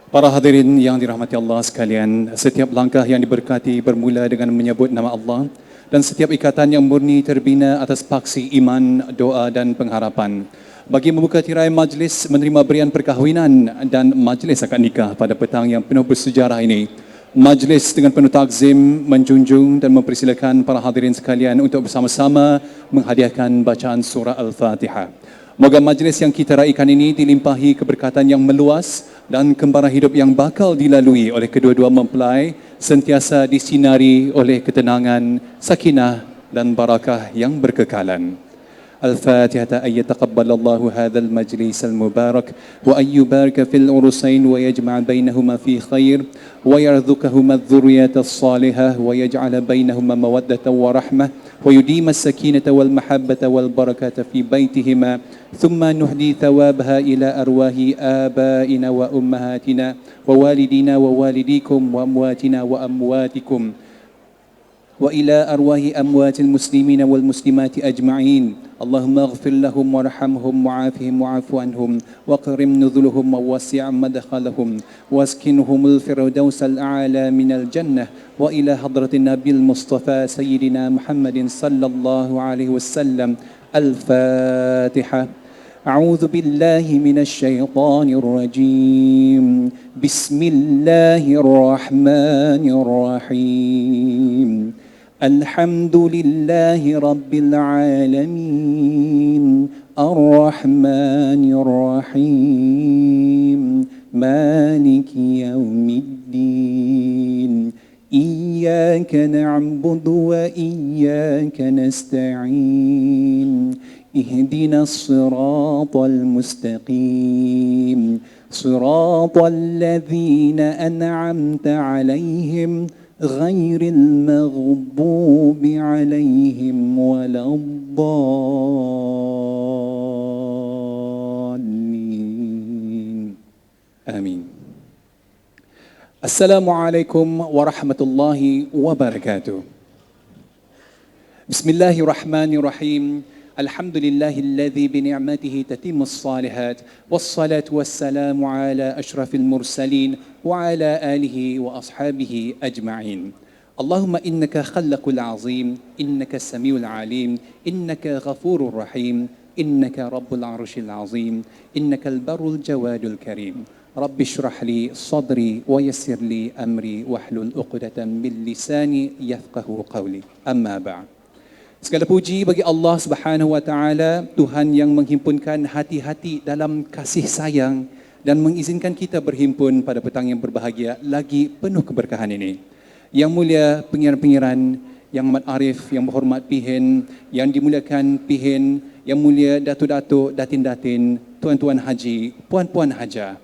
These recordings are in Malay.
Para hadirin yang dirahmati Allah sekalian, setiap langkah yang diberkati bermula dengan menyebut nama Allah dan setiap ikatan yang murni terbina atas paksi iman, doa dan pengharapan. Bagi membuka tirai majlis menerima berian perkahwinan dan majlis akad nikah pada petang yang penuh bersejarah ini, majlis dengan penuh takzim menjunjung dan mempersilakan para hadirin sekalian untuk bersama-sama menghadiahkan bacaan surah Al-Fatihah. Moga majlis yang kita raikan ini dilimpahi keberkatan yang meluas dan kembara hidup yang bakal dilalui oleh kedua-dua mempelai sentiasa disinari oleh ketenangan, sakinah dan barakah yang berkekalan. الفاتحة أن يتقبل الله هذا المجلس المبارك وأن يبارك في العرسين ويجمع بينهما في خير ويرزقهما الذرية الصالحة ويجعل بينهما مودة ورحمة ويديم السكينة والمحبة والبركة في بيتهما ثم نهدي ثوابها إلى أرواح آبائنا وأمهاتنا ووالدينا ووالديكم وأمواتنا وأمواتكم وإلى أرواح أموات المسلمين والمسلمات أجمعين اللهم اغفر لهم وارحمهم وعافهم واعف عنهم واكرم نزلهم ووسع مدخلهم واسكنهم الفردوس الأعلى من الجنة وإلى حضرة النبي المصطفى سيدنا محمد صلى الله عليه وسلم الفاتحة. أعوذ بالله من الشيطان الرجيم بسم الله الرحمن الرحيم الحمد لله رب العالمين الرحمن الرحيم مالك يوم الدين إياك نعبد وإياك نستعين اهدنا الصراط المستقيم صراط الذين أنعمت عليهم غير المغضوب عليهم ولا الضالين آمين. السلام عليكم ورحمة الله وبركاته. بسم الله الرحمن الرحيم الحمد لله الذي بنعمته تتم الصالحات والصلاة والسلام على أشرف المرسلين وعلى آله وأصحابه أجمعين. اللهم إنك خلق العظيم إنك السميع العليم إنك غفور رحيم إنك رب العرش العظيم إنك البر الجواد الكريم رب اشرح لي صدري ويسر لي أمري واحلل عقدة من لساني يفقه قولي أما بعد. Segala puji bagi Allah Subhanahu wa taala, Tuhan yang menghimpunkan hati-hati dalam kasih sayang dan mengizinkan kita berhimpun pada petang yang berbahagia lagi penuh keberkahan ini. Yang mulia pengiran-pengiran, yang amat arif, yang berhormat pihin, yang dimuliakan pihin, yang mulia datuk-datuk, datin-datin, tuan-tuan haji, puan-puan haja,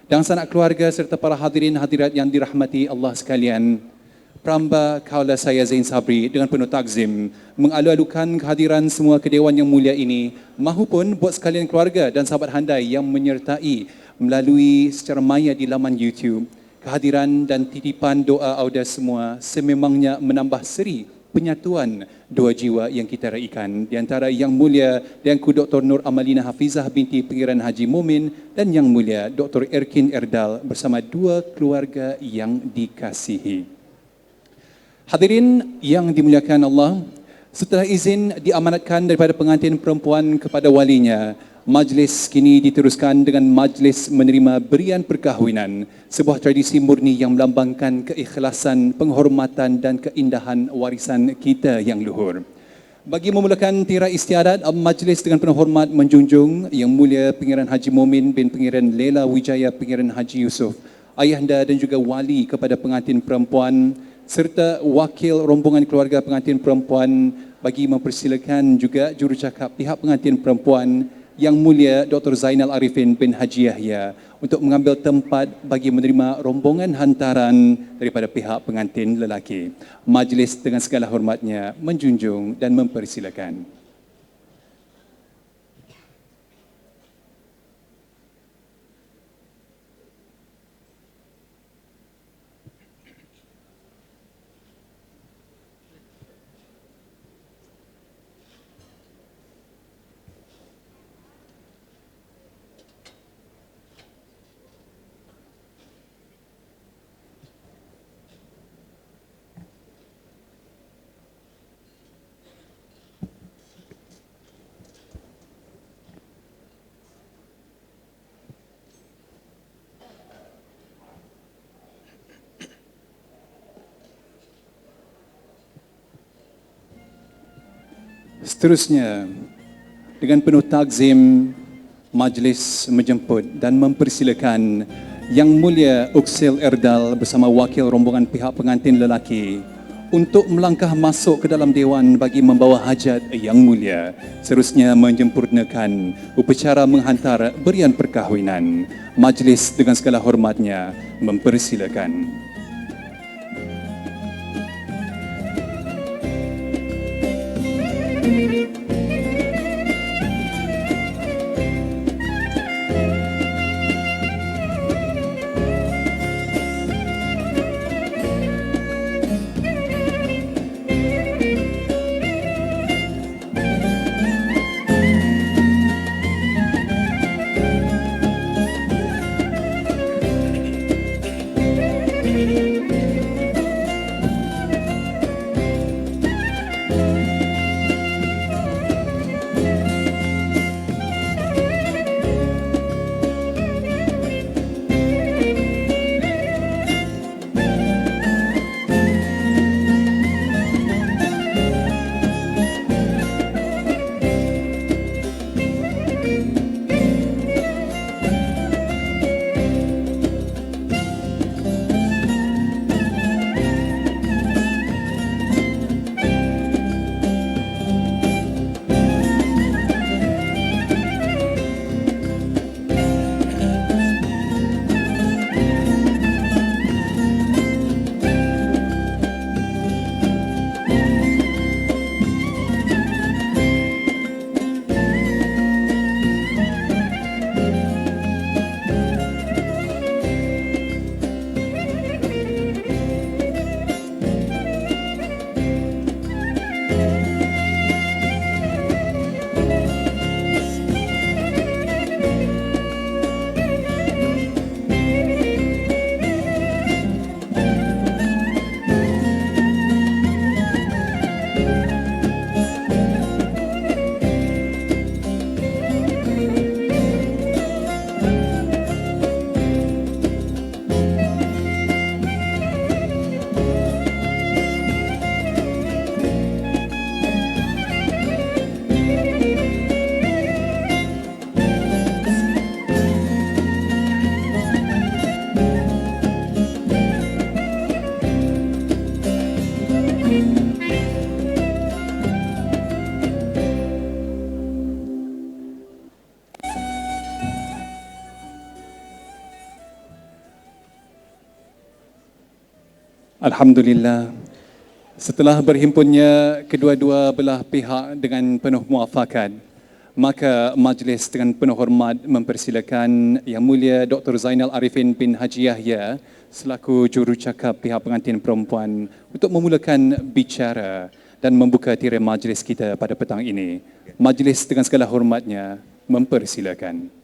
dan sanak keluarga serta para hadirin hadirat yang dirahmati Allah sekalian. Peramba kaula saya Zain Sabri dengan penuh takzim mengalu-alukan kehadiran semua kedewan yang mulia ini mahupun buat sekalian keluarga dan sahabat handai yang menyertai melalui secara maya di laman YouTube. Kehadiran dan titipan doa auda semua sememangnya menambah seri penyatuan dua jiwa yang kita raikan di antara Yang Mulia Dianku Dr. Nur Amalina Hafizah binti Pengiran Haji Mumin dan Yang Mulia Dr. Erkin Erdal bersama dua keluarga yang dikasihi. Hadirin yang dimuliakan Allah, setelah izin diamanatkan daripada pengantin perempuan kepada walinya, majlis kini diteruskan dengan majlis menerima berian perkahwinan, sebuah tradisi murni yang melambangkan keikhlasan, penghormatan dan keindahan warisan kita yang luhur. Bagi memulakan tirai istiadat, majlis dengan penuh hormat menjunjung Yang Mulia Pengiran Haji Mumin bin Pengiran Lela Wijaya Pengiran Haji Yusof, ayahanda dan juga wali kepada pengantin perempuan serta wakil rombongan keluarga pengantin perempuan bagi mempersilakan juga jurucakap pihak pengantin perempuan Yang Mulia Dr. Zainal Arifin bin Haji Yahya untuk mengambil tempat bagi menerima rombongan hantaran daripada pihak pengantin lelaki. Majlis dengan segala hormatnya menjunjung dan mempersilakan. Seterusnya, dengan penuh takzim, majlis menjemput dan mempersilakan Yang Mulia Uksil Erdal bersama wakil rombongan pihak pengantin lelaki untuk melangkah masuk ke dalam dewan bagi membawa hajat Yang Mulia. Seterusnya menyempurnakan upacara menghantar berian perkahwinan. Majlis dengan segala hormatnya mempersilakan. Alhamdulillah, setelah berhimpunnya kedua-dua belah pihak dengan penuh muafakat, maka majlis dengan penuh hormat mempersilakan Yang Mulia Dr. Zainal Arifin bin Haji Yahya selaku jurucakap pihak pengantin perempuan untuk memulakan bicara dan membuka tirai majlis kita pada petang ini. Majlis dengan segala hormatnya mempersilakan.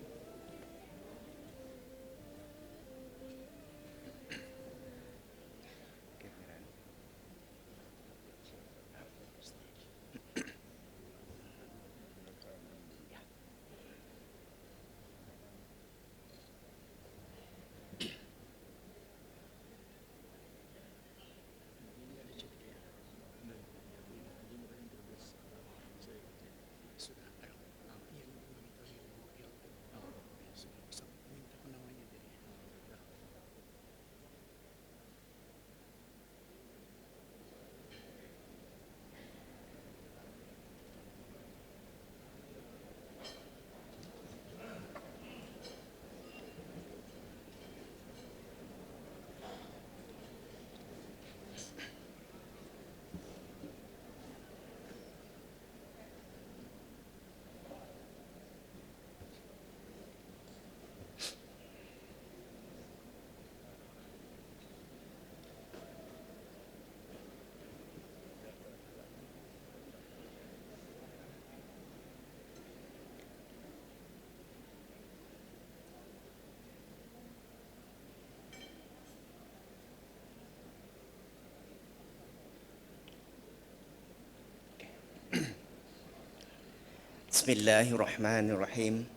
Bismillahirrahmanirrahim.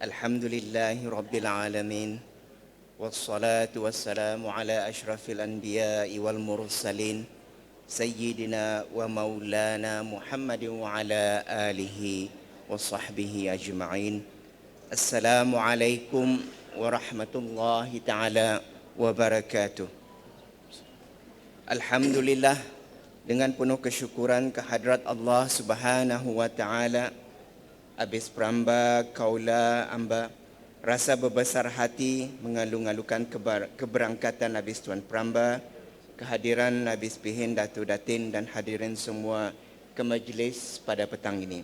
Alhamdulillahi rabbil alamin. Wassalatu wassalamu ala ashrafil anbiya'i wal mursalin Sayyidina wa maulana Muhammadin wa ala alihi wa sahbihi ajma'in. Assalamualaikum warahmatullahi ta'ala wabarakatuh. Alhamdulillah, dengan penuh kesyukuran kehadrat Allah Subhanahu wa ta'ala, habis peramba kaula amba rasa berbesar hati mengalu-alukan keberangkatan habis Tuan Peramba, kehadiran habis Pihin Datuk Datin dan hadirin semua ke majlis pada petang ini.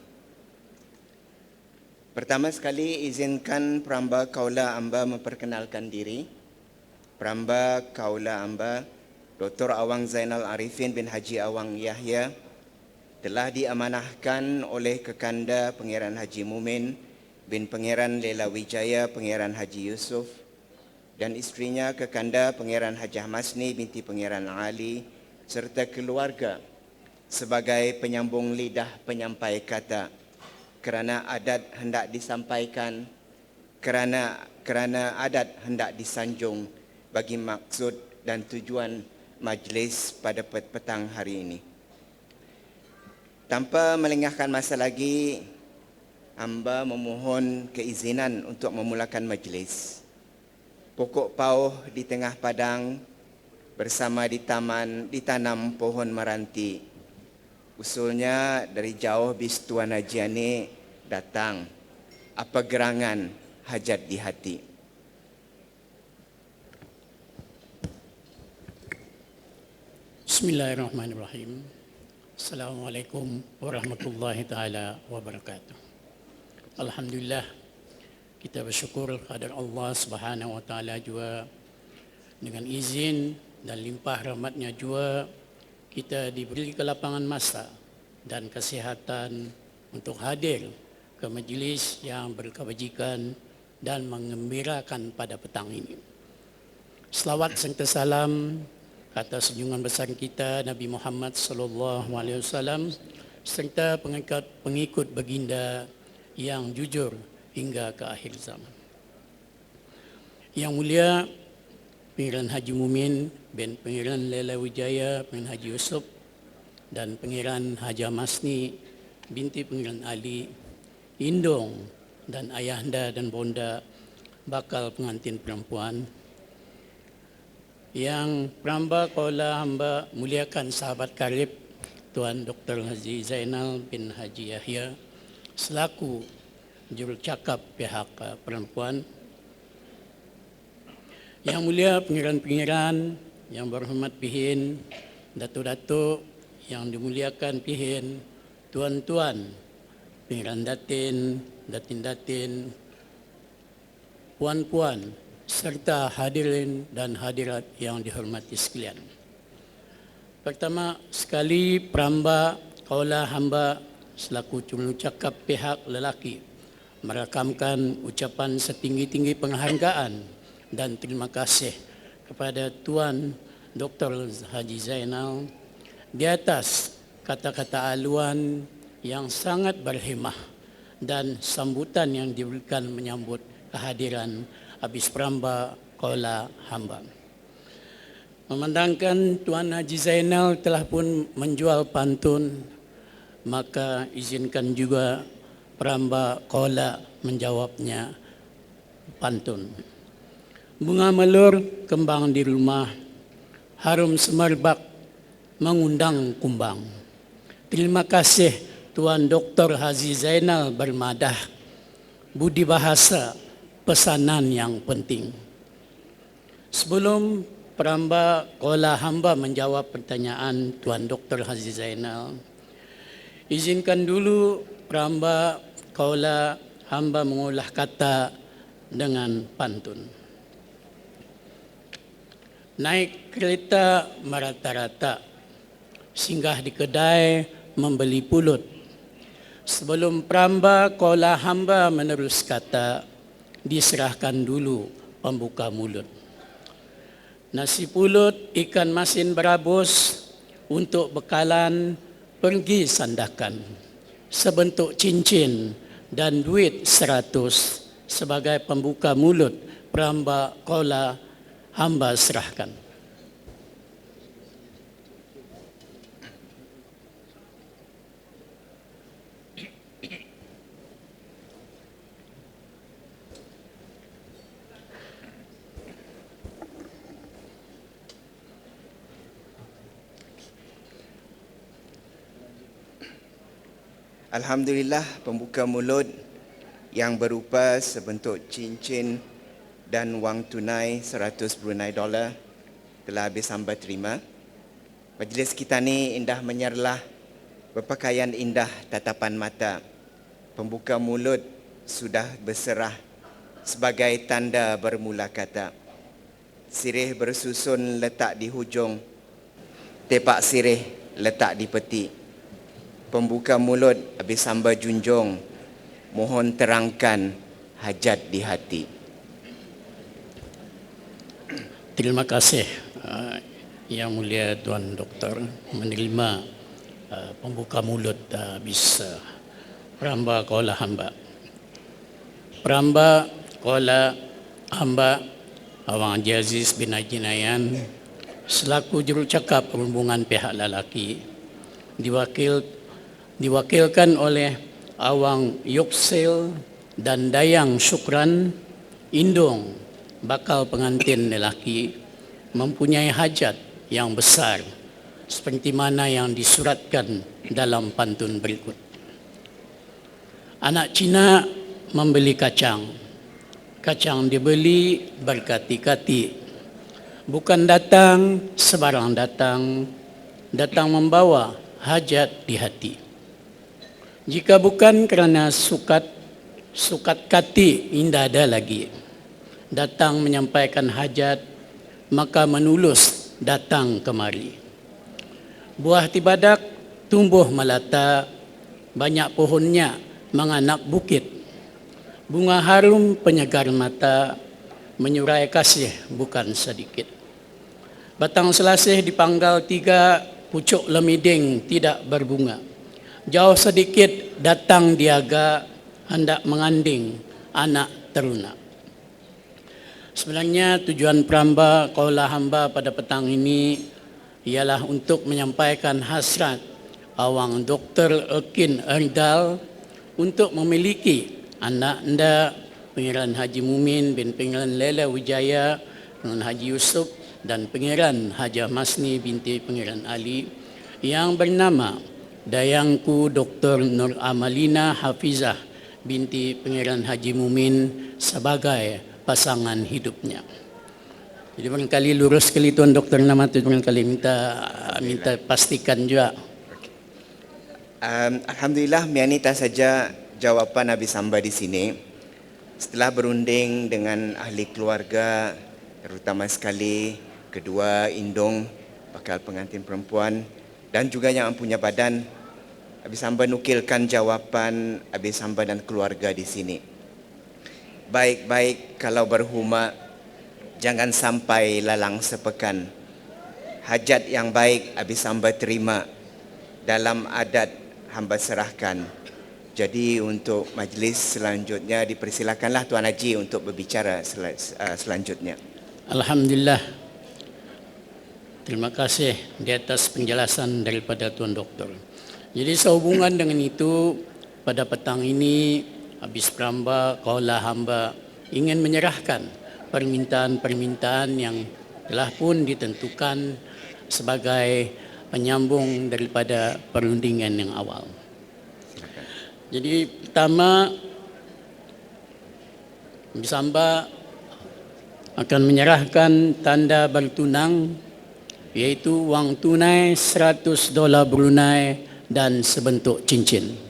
Pertama sekali izinkan Peramba kaula amba memperkenalkan diri. Peramba kaula amba Dr. Awang Zainal Arifin bin Haji Awang Yahya telah diamanahkan oleh Kekanda Pangeran Haji Mumin bin Pangeran Lela Wijaya Pangeran Haji Yusuf dan isterinya Kekanda Pangeran Hajah Masni binti Pangeran Ali serta keluarga sebagai penyambung lidah penyampai kata, kerana adat hendak disampaikan, kerana adat hendak disanjung bagi maksud dan tujuan majlis pada petang hari ini. Tanpa melengahkan masa lagi, hamba memohon keizinan untuk memulakan majlis. Pokok pauh di tengah padang bersama ditanam pohon meranti. Usulnya dari jauh bis Tuan Haji Ani datang. Apa gerangan hajat di hati. Bismillahirrahmanirrahim. Assalamualaikum warahmatullahi taala wabarakatuh. Alhamdulillah, kita bersyukur kepada Allah Subhanahu wa taala juga dengan izin dan limpah rahmatnya juga kita diberi kelapangan masa dan kesihatan untuk hadir ke majlis yang berkebajikan dan mengembirakan pada petang ini. Selawat serta salam atas junjungan besar kita Nabi Muhammad sallallahu alaihi wasallam serta pengikut baginda yang jujur hingga ke akhir zaman. Yang mulia Pangeran Haji Mumin bin Pangeran Lela Wijaya bin Haji Yusuf dan Pangeran Hajah Masni binti Pangeran Ali, indung dan ayahanda dan bonda bakal pengantin perempuan, yang Peramba kaula hamba muliakan sahabat karib Tuan Dr. Haji Zainal bin Haji Yahya selaku jurucakap pihak perempuan, yang mulia pangeran-pangeran yang berhormat Pihin, datuk-datuk yang dimuliakan Pihin, tuan-tuan pangeran datin, datin-datin, puan-puan serta hadirin dan hadirat yang dihormati sekalian. Pertama sekali, Peramba kaula hamba selaku jurucakap pihak lelaki merakamkan ucapan setinggi-tinggi penghargaan dan terima kasih kepada Tuan Dr. Haji Zainal di atas kata-kata aluan yang sangat berhemah dan sambutan yang diberikan menyambut kehadiran habis Peramba kaula hamba. Memandangkan Tuan Haji Zainal telah pun menjual pantun, maka izinkan juga Peramba kaula menjawabnya pantun. Bunga melur kembang di rumah, harum semerbak mengundang kumbang. Terima kasih Tuan Dr. Haji Zainal bermadah, budi bahasa pesanan yang penting. Sebelum Peramba kaula hamba menjawab pertanyaan Tuan Dr. Haji Zainal, izinkan dulu Peramba kaula hamba mengolah kata dengan pantun. Naik kereta merata-rata, singgah di kedai membeli pulut. Sebelum Peramba kaula hamba menerus kata, diserahkan dulu pembuka mulut. Nasi pulut ikan masin berabus untuk bekalan pergi sandakan. Sebentuk cincin dan duit 100 sebagai pembuka mulut Peramba kaula hamba serahkan. Alhamdulillah, pembuka mulut yang berupa sebentuk cincin dan wang tunai 100 Brunei dolar telah habis hamba terima. Majlis kita ni indah menyerlah, berpakaian indah tatapan mata. Pembuka mulut sudah berserah sebagai tanda bermula kata. Sirih bersusun letak di hujung, tepak sirih letak di peti. Pembuka mulut habis hamba junjung, mohon terangkan hajat di hati. Terima kasih Yang Mulia Tuan Doktor menerima pembuka mulut habis Peramba Kaula Hamba. Peramba Kaula Hamba Awang Haji Aziz bin Haji Nayan selaku jurucakap perhubungan pihak lelaki diwakilkan oleh Awang Yuksel dan Dayang Syukran Indung, bakal pengantin lelaki, mempunyai hajat yang besar seperti mana yang disuratkan dalam pantun berikut. Anak Cina membeli kacang. Kacang dibeli berkati-kati. Bukan datang sebarang datang, datang membawa hajat di hati. Jika bukan kerana sukat kati indah ada lagi. Datang menyampaikan hajat, maka menulus datang kemari. Buah tibadak tumbuh melata, banyak pohonnya menganak bukit. Bunga harum penyegar mata, menyurai kasih bukan sedikit. Batang selasih dipanggal 3, pucuk lemiding tidak berbunga. Jauh sedikit datang diaga, hendak menganding anak teruna. Sebenarnya tujuan Peramba Kaula Hamba pada petang ini ialah untuk menyampaikan hasrat Awang Dr. Erkin Erdal untuk memiliki anak anda Pangeran Haji Mumin bin Pangeran Lela Wijaya dengan Haji Yusuf dan Pangeran Hajah Masni binti Pangeran Ali yang bernama Dayangku Dr. Nur Amalina Hafizah binti Pangeran Haji Mumin sebagai pasangan hidupnya. Jadi barangkali lurus sekali Tuan Doktor nama tu, barangkali minta pastikan juga. Alhamdulillah, mianita saja jawapan habis hamba di sini. Setelah berunding dengan ahli keluarga, terutama sekali kedua indung bakal pengantin perempuan dan juga yang punya badan, habis hamba nukilkan jawapan habis hamba dan keluarga di sini. Baik-baik kalau berhuma, jangan sampai lalang sepekan. Hajat yang baik habis hamba terima, dalam adat hamba serahkan. Jadi untuk majlis selanjutnya dipersilakanlah Tuan Haji untuk berbicara selanjutnya. Alhamdulillah. Terima kasih di atas penjelasan daripada Tuan Doktor. Jadi sehubungan dengan itu, pada petang ini habis Peramba Kaula Hamba ingin menyerahkan permintaan-permintaan yang telah pun ditentukan sebagai penyambung daripada perundingan yang awal. Silakan. Jadi pertama, habis hamba akan menyerahkan tanda bertunang iaitu wang tunai 100 dolar Brunei dan sebentuk cincin.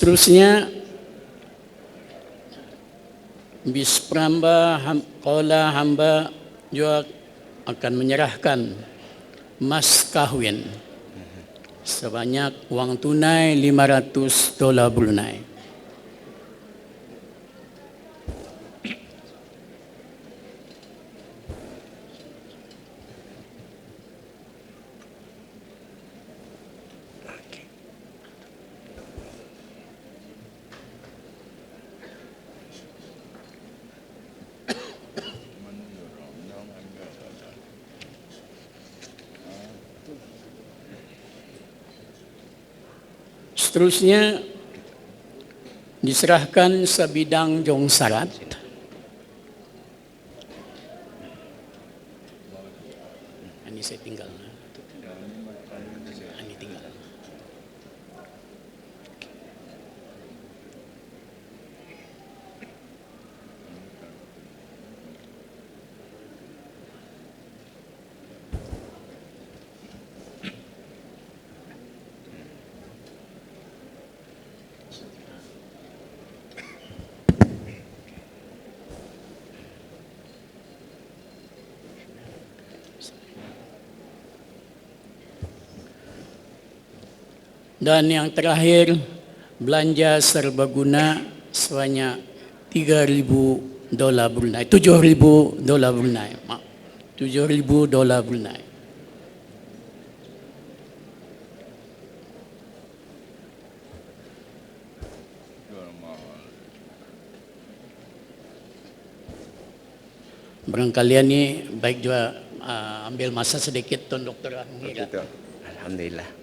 Seterusnya, bis Peramba Kaula Hamba juga akan menyerahkan mas kahwin sebanyak wang tunai 500 dolar Brunei. Seterusnya diserahkan sebidang jong sarat. Ini saya tinggal. Ini tinggal. Dan yang terakhir, belanja serbaguna sebanyak $3,000 Brunei, $7,000 Brunei. Maaf, $7,000 Brunei. Barangkali ini baik juga ambil masa sedikit Tuan Dr. mengira. Begitu. Alhamdulillah.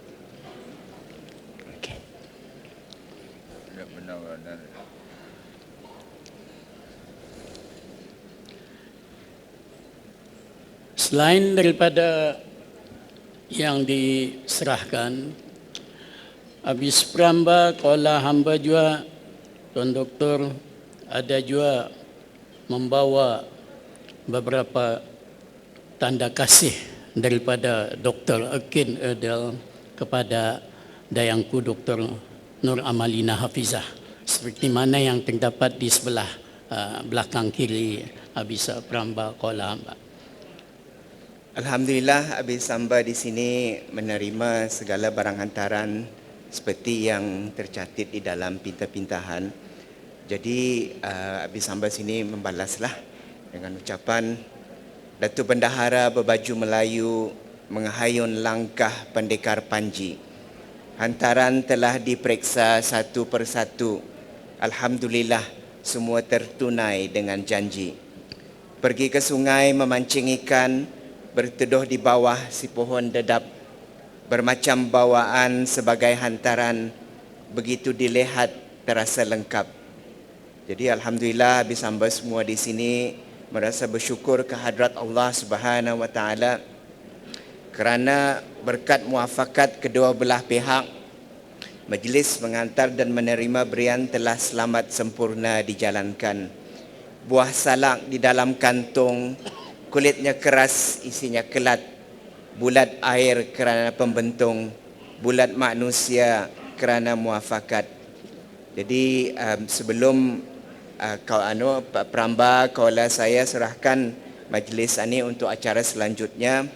Selain daripada yang diserahkan, habis peramba kaulah hamba juga Tuan Doktor ada juga membawa beberapa tanda kasih daripada Dr. Erkin Erdal kepada dayangku Dr. Nur Amalina Hafizah, seperti mana yang terdapat di sebelah belakang kiri habis peramba kaulah hamba. Alhamdulillah, Habis Samba di sini menerima segala barang hantaran seperti yang tercatat di dalam pinta-pintahan. Jadi Habis Samba sini membalaslah dengan ucapan Datuk Bendahara berbaju Melayu menghayun langkah Pendekar Panji. Hantaran telah diperiksa satu persatu. Alhamdulillah, semua tertunai dengan janji. Pergi ke sungai memancing ikan, berteduh di bawah si pohon dedap, bermacam bawaan sebagai hantaran, begitu dilihat terasa lengkap. Jadi Alhamdulillah, Habis Samba semua di sini merasa bersyukur kehadrat Allah Subhanahu Wa Taala kerana berkat muafakat kedua belah pihak, majlis mengantar dan menerima berian telah selamat sempurna dijalankan. Buah salak di dalam kantung, kulitnya keras, isinya kelat, bulat air kerana pembentung, bulat manusia kerana muafakat. Jadi sebelum peramba kaulah saya serahkan majlis ini untuk acara selanjutnya,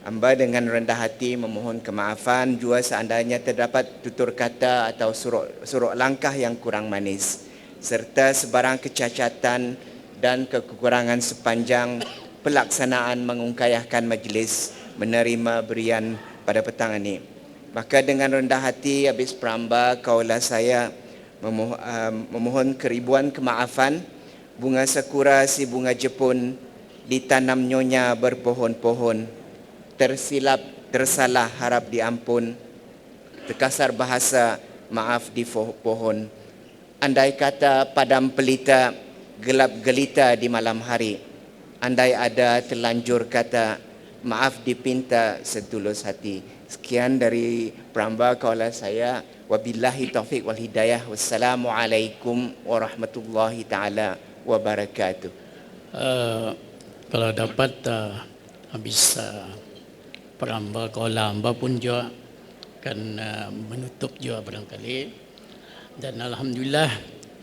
hamba dengan rendah hati memohon kemaafan jua seandainya terdapat tutur kata atau suruk langkah yang kurang manis, serta sebarang kecacatan dan kekurangan sepanjang pelaksanaan mengungkayahkan majlis menerima berian pada petang ini. Maka dengan rendah hati habis peramba kaulah saya memohon keribuan kemaafan. Bunga sakura si bunga Jepun ditanam nyonya berpohon-pohon. Tersilap, tersalah harap diampun. Terkasar bahasa maaf di pohon. Andai kata padam pelita gelap gelita di malam hari. Andai ada terlanjur kata maaf dipinta setulus hati. Sekian dari peramba kaulah saya. Wabillahi taufiq wal hidayah. Wassalamualaikum warahmatullahi taala wabarakatuh. Kalau dapat habis peramba kaulah hamba pun juga akan menutup juga barangkali. Dan Alhamdulillah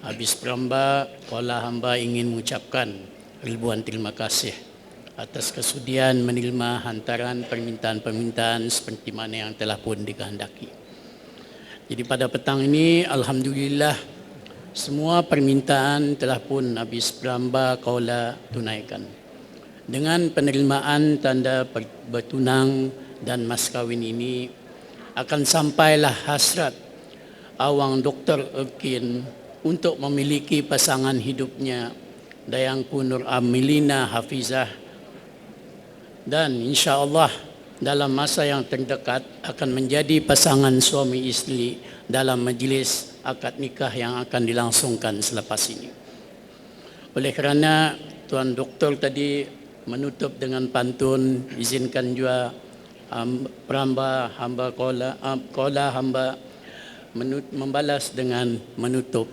habis peramba kaulah hamba ingin mengucapkan ribuan terima kasih atas kesudian menerima hantaran permintaan-permintaan seperti mana yang telah pun dikehendaki. Jadi pada petang ini Alhamdulillah semua permintaan telah pun habis peramba kaulah tunaikan. Dengan penerimaan tanda bertunang dan mas kahwin ini akan sampailah hasrat awang Dr. Erkin untuk memiliki pasangan hidupnya dayangku Nur Amalina Hafizah, dan insya-Allah dalam masa yang terdekat akan menjadi pasangan suami isteri dalam majlis akad nikah yang akan dilangsungkan selepas ini. Oleh kerana Tuan Doktor tadi menutup dengan pantun, izinkan juga peramba hamba kola hamba membalas dengan menutup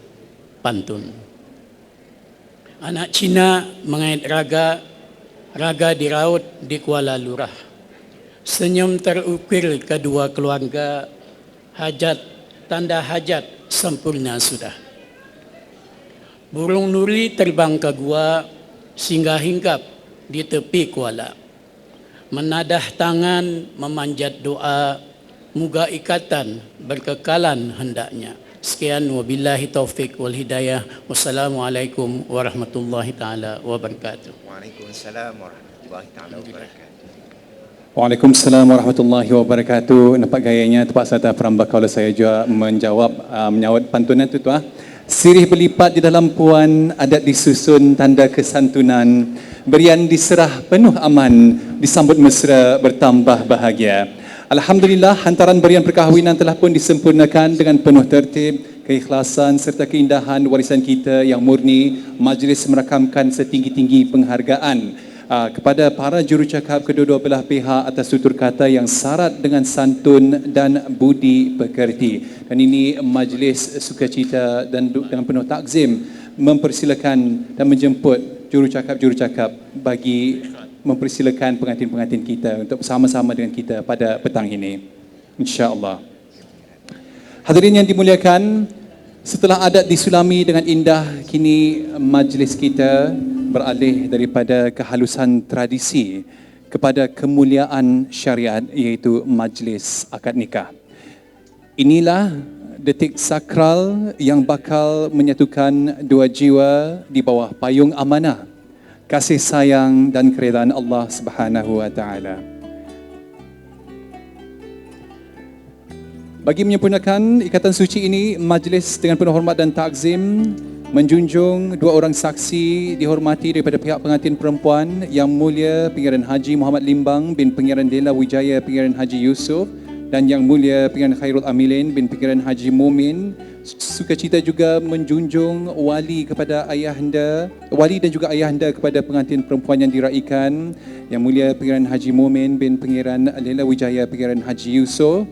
pantun. Anak Cina mengait raga, raga diraut di Kuala Lurah. Senyum terukir kedua keluarga, hajat, tanda hajat sempurna sudah. Burung nuri terbang ke gua, singgah hinggap di tepi kuala. Menadah tangan, memanjat doa, moga ikatan berkekalan hendaknya. Sekian, wabillahi taufik wal hidayah. Wassalamualaikum warahmatullahi taala wabarakatuh. Waalaikumsalam warahmatullahi taala wabarakatuh. Waalaikumsalam warahmatullahi wabarakatuh. Nampak gayanya tepat serta peramba kaula saya juga menjawab menyawat pantunan itu tuah. Sirih berlipat di dalam puan, adat disusun tanda kesantunan, berian diserah penuh aman, disambut mesra bertambah bahagia. Alhamdulillah, hantaran berian perkahwinan telah pun disempurnakan dengan penuh tertib, keikhlasan serta keindahan warisan kita yang murni. Majlis merakamkan setinggi-tinggi penghargaan kepada para jurucakap kedua-dua belah pihak atas tutur kata yang syarat dengan santun dan budi pekerti. Dan ini majlis sukacita dan dengan penuh takzim mempersilakan dan menjemput jurucakap-jurucakap bagi mempersilakan pengantin-pengantin kita untuk bersama-sama dengan kita pada petang ini, insya-Allah. Hadirin yang dimuliakan, setelah adat disulami dengan indah, kini majlis kita beralih daripada kehalusan tradisi kepada kemuliaan syariat, iaitu majlis akad nikah. Inilah detik sakral yang bakal menyatukan dua jiwa di bawah payung amanah, kasih sayang dan keredaan Allah Subhanahu wa taala. Bagi menyempurnakan ikatan suci ini, majlis dengan penuh hormat dan takzim menjunjung dua orang saksi dihormati daripada pihak pengantin perempuan, Yang Mulia Pengiran Haji Muhammad Limbang bin Pengiran Dela Wijaya Pengiran Haji Yusof dan Yang Mulia Pengiran Khairul Amilin bin Pengiran Haji Mumin. Sukacita juga menjunjung wali dan juga ayahanda kepada pengantin perempuan yang diraikan, Yang Mulia Pengiran Haji Mumin bin Pengiran Dela Wijaya Pengiran Haji Yusof.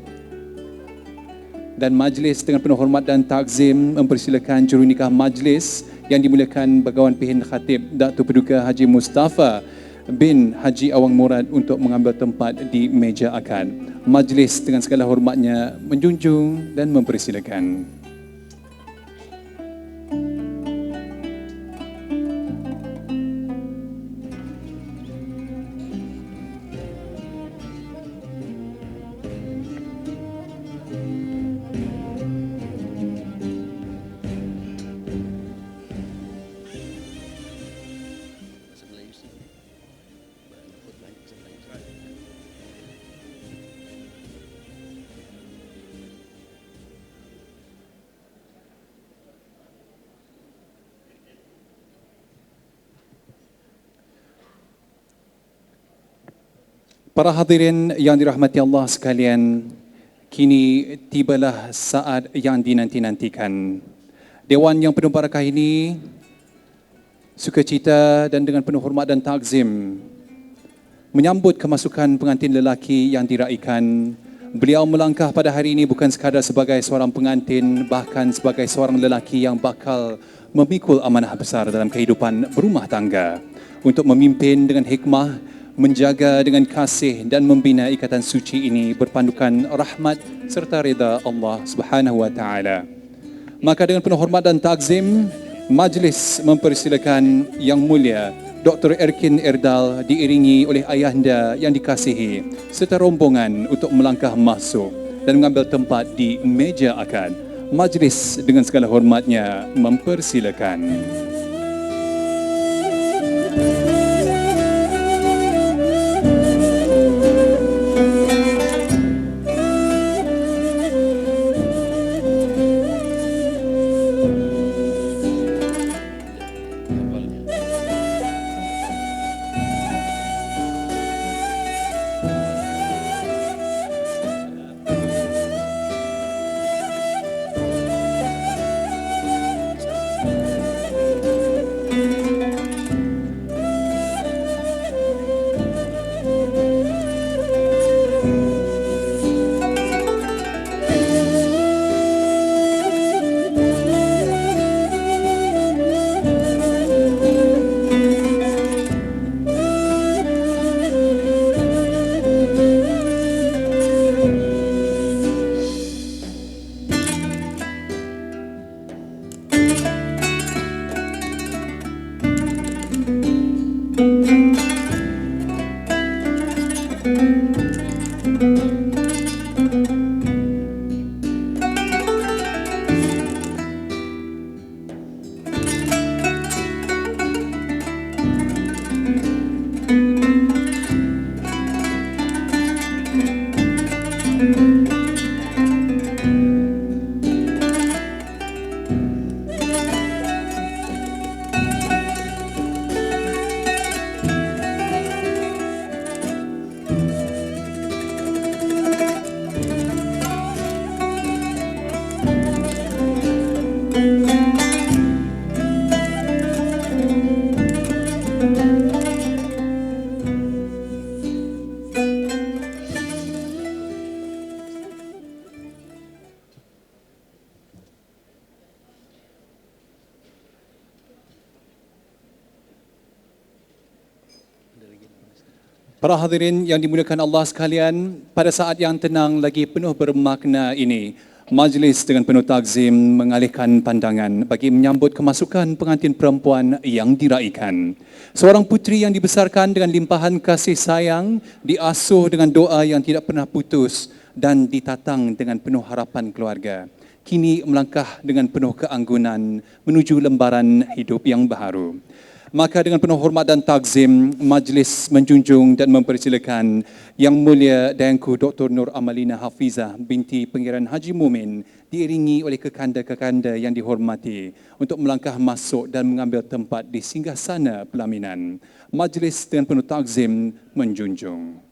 Dan majlis dengan penuh hormat dan takzim mempersilakan jurunikah majlis yang dimuliakan Bagawan Pihin Khatib Datuk Paduka Haji Mustafa bin Haji Awang Murad untuk mengambil tempat di meja akad. Majlis dengan segala hormatnya menjunjung dan mempersilakan. Para hadirin yang dirahmati Allah sekalian, kini tibalah saat yang dinanti-nantikan. Dewan yang penuh barakah ini sukacita dan dengan penuh hormat dan takzim menyambut kemasukan pengantin lelaki yang diraikan. Beliau melangkah pada hari ini bukan sekadar sebagai seorang pengantin, bahkan sebagai seorang lelaki yang bakal memikul amanah besar dalam kehidupan berumah tangga untuk memimpin dengan hikmah, menjaga dengan kasih dan membina ikatan suci ini berpandukan rahmat serta reda Allah Subhanahu wa taala. Maka dengan penuh hormat dan takzim, majlis mempersilakan Yang Mulia Dr. Erkin Erdal diiringi oleh ayahanda yang dikasihi serta rombongan untuk melangkah masuk dan mengambil tempat di meja akad. Majlis dengan segala hormatnya mempersilakan. Para hadirin yang dimuliakan Allah sekalian, pada saat yang tenang lagi penuh bermakna ini, majlis dengan penuh takzim mengalihkan pandangan bagi menyambut kemasukan pengantin perempuan yang diraikan. Seorang puteri yang dibesarkan dengan limpahan kasih sayang, diasuh dengan doa yang tidak pernah putus dan ditatang dengan penuh harapan keluarga. Kini melangkah dengan penuh keanggunan menuju lembaran hidup yang baharu. Maka dengan penuh hormat dan takzim, majlis menjunjung dan mempersilakan Yang Mulia Dayangku Dr. Nur Amalina Hafizah binti Pangeran Haji Mumin diiringi oleh kekanda-kekanda yang dihormati untuk melangkah masuk dan mengambil tempat di singgasana pelaminan. Majlis dengan penuh takzim menjunjung.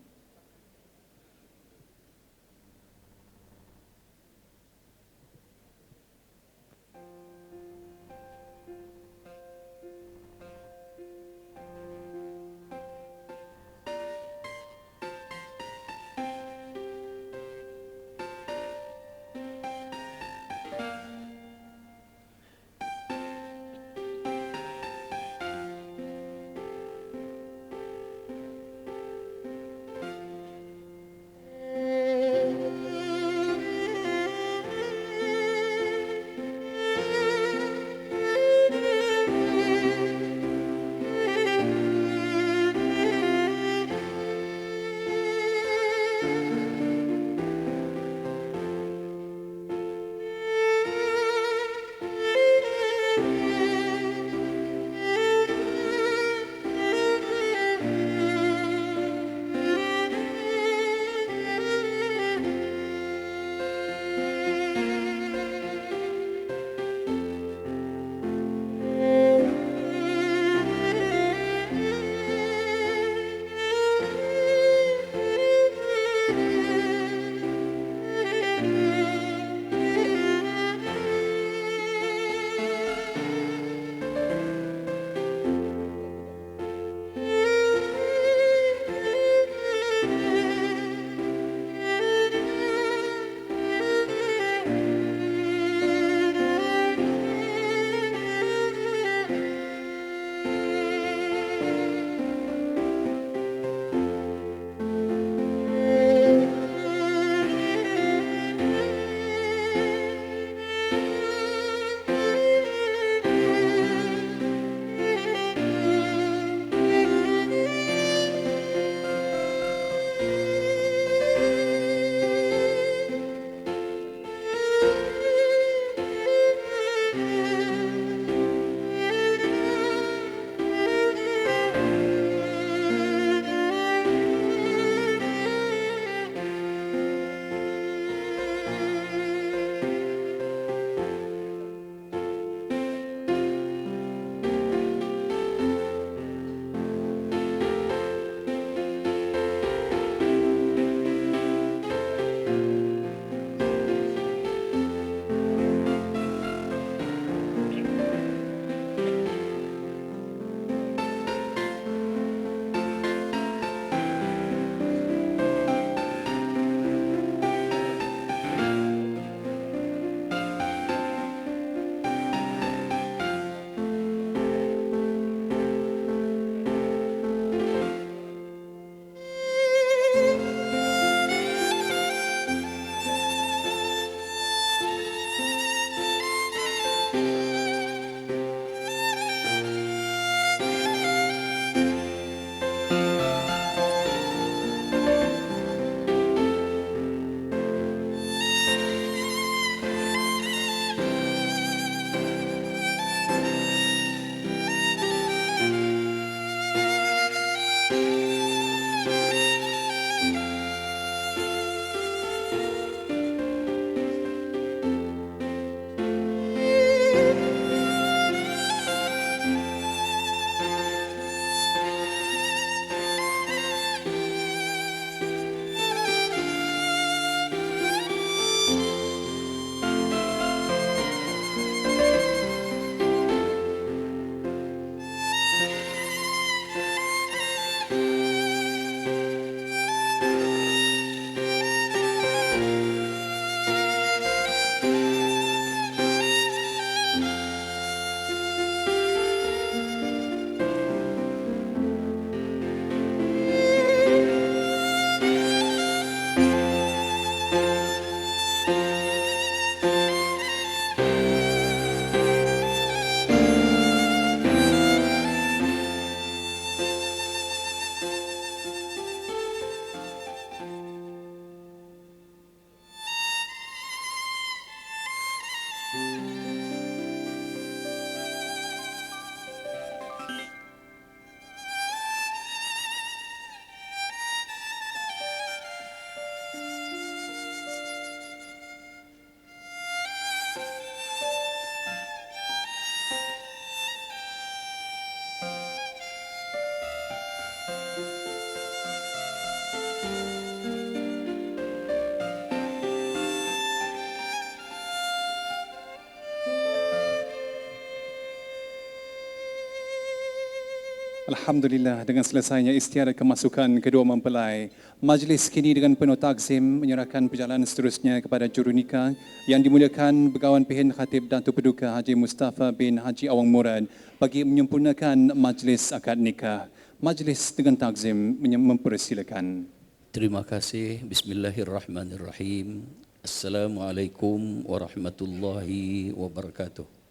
Alhamdulillah, dengan selesainya istiadat kemasukan kedua mempelai, majlis kini dengan penuh takzim menyerahkan perjalanan seterusnya kepada juru nikah yang dimuliakan Begawan Pehin Khatib Datuk Paduka Haji Mustafa bin Haji Awang Murad bagi menyempurnakan majlis akad nikah. Majlis dengan takzim mempersilakan. Terima kasih. Bismillahirrahmanirrahim. Assalamualaikum warahmatullahi wabarakatuh.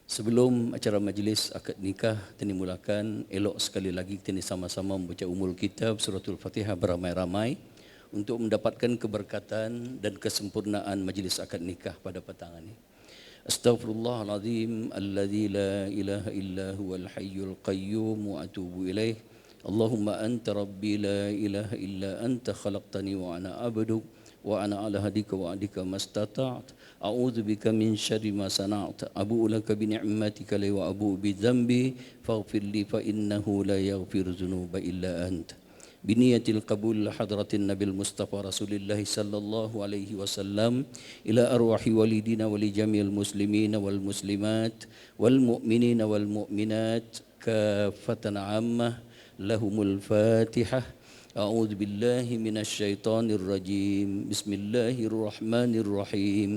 Sebelum acara majlis akad nikah dimulakan, elok sekali lagi kita sama-sama membaca umul kitab suratul Fatihah beramai-ramai untuk mendapatkan keberkatan dan kesempurnaan majlis akad nikah pada petang ini. Astaghfirullahalazim alladzi la ilaha illa huwal hayyul qayyum wa atubu ilaih. Allahumma anta rabbi la ilaha illa anta khalaqtani wa ana abduk wa ana ala hadika wa adika mastata'at. A'udzu bika min syarri ma sana'tu. Abu'u laka bi ni'matika wa abu'u bi dhanbi faghfir li fa innahu la yaghfiru dzunuba illa anta. Biniyatil qabul hadratin nabil mustafa rasulillah sallallahu alaihi wasallam ila arwahi walidina wa li jami'il muslimina wal muslimat wal mu'minina wal mu'minat kafatan 'ammah lahumul fatihah. أعوذ بالله من الشيطان الرجيم بسم الله الرحمن الرحيم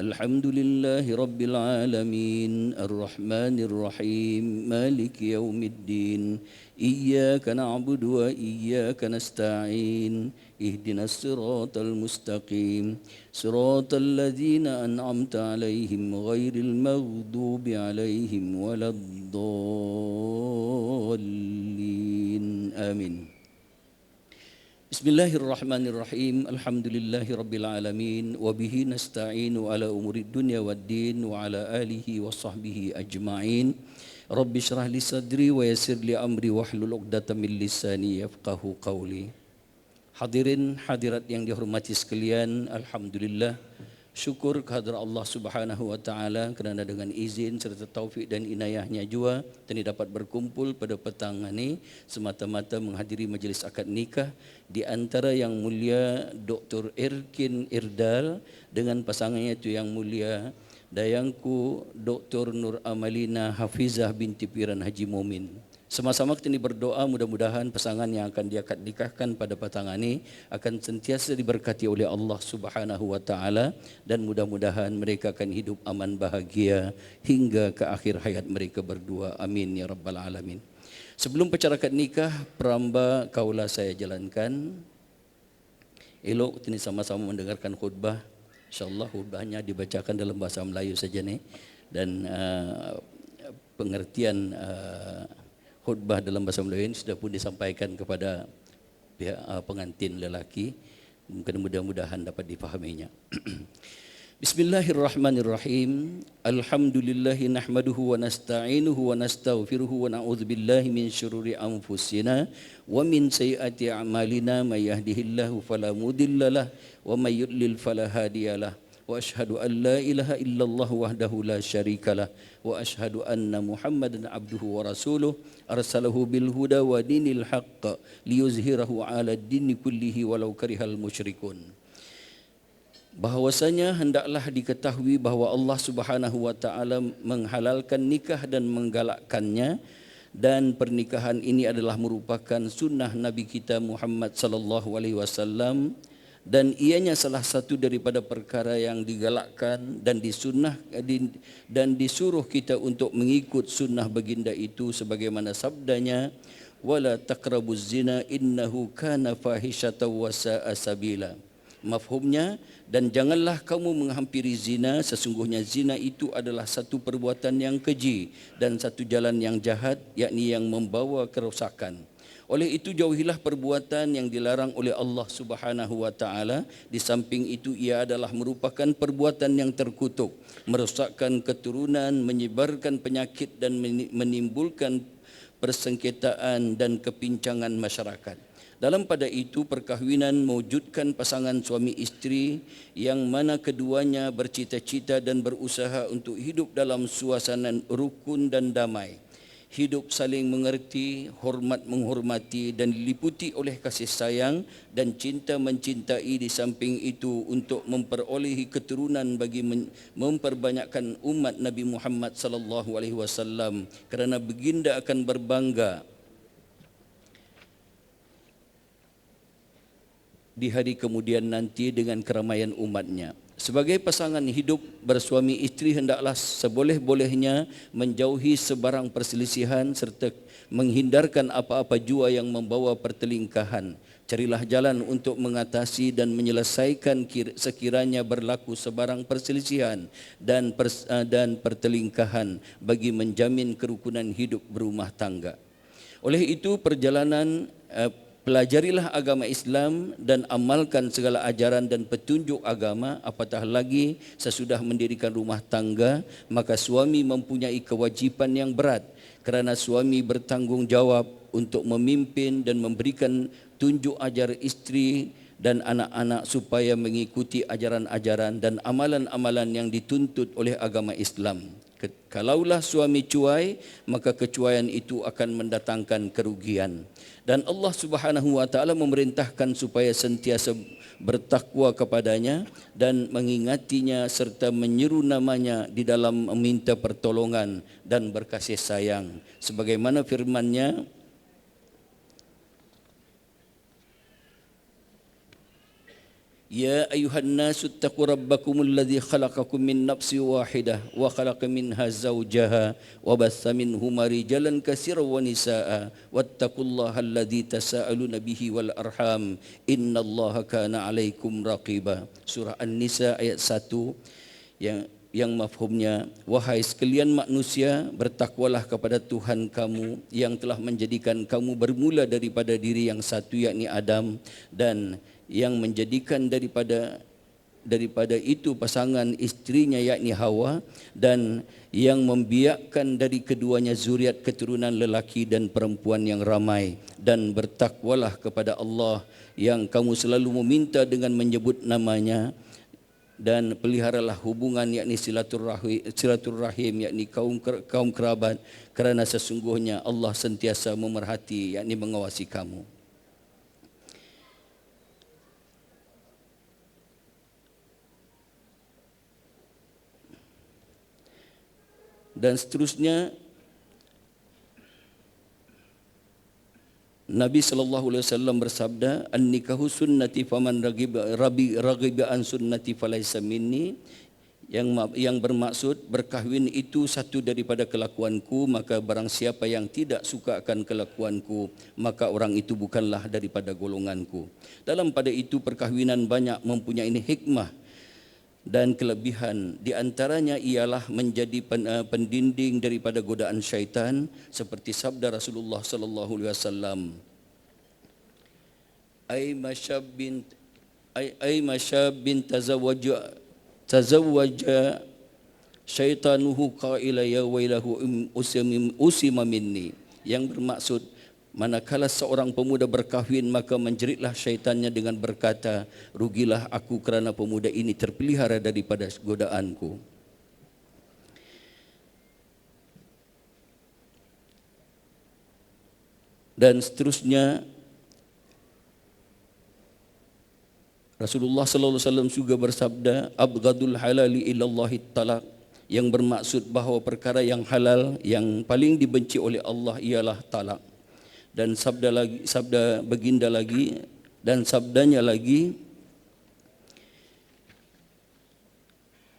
الحمد لله رب العالمين الرحمن الرحيم مالك يوم الدين إياك نعبد وإياك نستعين اهدنا الصراط المستقيم صراط الذين أنعمت عليهم غير المغضوب عليهم ولا الضالين آمين. Bismillahirrahmanirrahim. Alhamdulillahi rabbil alamin wa bihi nasta'inu ala umurid dunya waddin wa ala alihi wa sahbihi ajma'in. Rabbi shrah li sadri wa yassir li amri wahlul 'uqdatam min lisani yafqahu qawli. Hadirin hadirat yang dihormati sekalian, alhamdulillah syukur kehadrat Allah Subhanahu wa taala kerana dengan izin serta taufik dan inayahnya jua kita dapat berkumpul pada petang ini semata-mata menghadiri majlis akad nikah di antara yang mulia Dr. Erkin Irdal dengan pasangannya itu yang mulia dayangku Dr. Nur Amalina Hafizah binti Piran Haji Momin. Sama-sama kita ini berdoa mudah-mudahan pasangan yang akan diakad nikahkan pada petang ini akan sentiasa diberkati oleh Allah Subhanahu wa taala dan mudah-mudahan mereka akan hidup aman bahagia hingga ke akhir hayat mereka berdua. Amin ya rabbal alamin. Sebelum acara akad nikah, peramba kaula saya jalankan. Elok kita ini sama-sama mendengarkan khutbah. Insya-Allah khutbahnya dibacakan dalam bahasa Melayu saja nih dan pengertian khutbah dalam bahasa Melayu ini sudah pun disampaikan kepada pihak pengantin lelaki. Mungkin mudah-mudahan dapat difahaminya. Bismillahirrahmanirrahim. Alhamdulillahi nahmaduhu wa nasta'inuhu wa nastaghfiruhu wa na'udzu billahi min syururi anfusina wa min sayyiati a'malina may yahdihillahu fala mudhillalah wa may yudlil fala hadiyalah. Wa ashhadu an la ilaha illallah wahdahu la syarikalah wa ashhadu anna Muhammadan abduhu wa rasuluh arsalahu bil huda wa dinil haqq liyuzhirahu 'ala ad-dini kullihi walau karihal musyrikun. Bahwasanya hendaklah diketahui bahawa Allah Subhanahu wa taala menghalalkan nikah dan menggalakkannya dan pernikahan ini adalah merupakan sunnah Nabi kita Muhammad sallallahu alaihi wasallam dan ianya salah satu daripada perkara yang digalakkan dan disunnah dan disuruh kita untuk mengikut sunnah baginda itu sebagaimana sabdanya wala taqrabuz zina innahu kana fahishatan wa sa'a sabila. Mafhumnya, dan janganlah kamu menghampiri zina, sesungguhnya zina itu adalah satu perbuatan yang keji dan satu jalan yang jahat, yakni yang membawa kerosakan. Oleh itu jauhilah perbuatan yang dilarang oleh Allah Subhanahu wa taala. Di samping itu ia adalah merupakan perbuatan yang terkutuk, merosakkan keturunan, menyebarkan penyakit dan menimbulkan persengketaan dan kepincangan masyarakat. Dalam pada itu perkahwinan mewujudkan pasangan suami isteri yang mana keduanya bercita-cita dan berusaha untuk hidup dalam suasana rukun dan damai. Hidup saling mengerti, hormat menghormati dan diliputi oleh kasih sayang dan cinta mencintai. Di samping itu untuk memperolehi keturunan bagi memperbanyakkan umat Nabi Muhammad sallallahu alaihi wasallam, kerana baginda akan berbangga di hari kemudian nanti dengan keramaian umatnya. Sebagai pasangan hidup bersuami isteri hendaklah seboleh-bolehnya menjauhi sebarang perselisihan serta menghindarkan apa-apa jua yang membawa pertelingkahan. Carilah jalan untuk mengatasi dan menyelesaikan sekiranya berlaku sebarang perselisihan dan pertelingkahan bagi menjamin kerukunan hidup berumah tangga. Oleh itu pelajarilah agama Islam dan amalkan segala ajaran dan petunjuk agama, apatah lagi sesudah mendirikan rumah tangga, maka suami mempunyai kewajipan yang berat kerana suami bertanggungjawab untuk memimpin dan memberikan tunjuk ajar isteri dan anak-anak supaya mengikuti ajaran-ajaran dan amalan-amalan yang dituntut oleh agama Islam. Kalaulah suami cuai, maka kecuaian itu akan mendatangkan kerugian. Dan Allah Subhanahu wa taala memerintahkan supaya sentiasa bertakwa kepadanya dan mengingatinya serta menyeru namanya di dalam meminta pertolongan dan berkasih sayang. Sebagaimana firman-Nya, Ya ayuhan nasu taqu rabbakumul ladzi khalaqakum min nafsin wahidah wa khalaqa minha zawjaha wa batha minhuma rijalan katsiran wa nisaa wattaqullaha alladzi tasaaluna bihi wal arham innallaha kana 'alaikum raqiba. Surah An-Nisa ayat 1 yang mafhumnya, wahai sekalian manusia, bertakwalah kepada Tuhan kamu yang telah menjadikan kamu bermula daripada diri yang satu yakni Adam, dan yang menjadikan daripada itu pasangan istrinya yakni Hawa, dan yang membiakkan dari keduanya zuriat keturunan lelaki dan perempuan yang ramai. Dan bertakwalah kepada Allah yang kamu selalu meminta dengan menyebut namanya, dan peliharalah hubungan yakni silaturrahim yakni kaum kerabat, kerana sesungguhnya Allah sentiasa memerhati yakni mengawasi kamu. Dan seterusnya, Nabi SAW bersabda, An-nikahu sunnati faman raghiba an sunnati falaysa minni, yang bermaksud berkahwin itu satu daripada kelakuanku, maka barang siapa yang tidak suka akan kelakuanku, maka orang itu bukanlah daripada golonganku. Dalam pada itu perkahwinan banyak mempunyai hikmah dan kelebihan. Di antaranya ialah menjadi pendinding daripada godaan syaitan, seperti sabda Rasulullah sallallahu alaihi wasallam, ay masyabin tazawwaja syaitanuhu qaila ya wailahu usima minni, yang bermaksud manakala seorang pemuda berkahwin, maka menjeritlah syaitannya dengan berkata, rugilah aku kerana pemuda ini terpelihara daripada godaanku. Dan seterusnya, Rasulullah sallallahu alaihi wasallam juga bersabda, abghadul halali ilallahi talaq, yang bermaksud bahawa perkara yang halal yang paling dibenci oleh Allah ialah talak. Dan sabda baginda lagi, dan sabdanya lagi,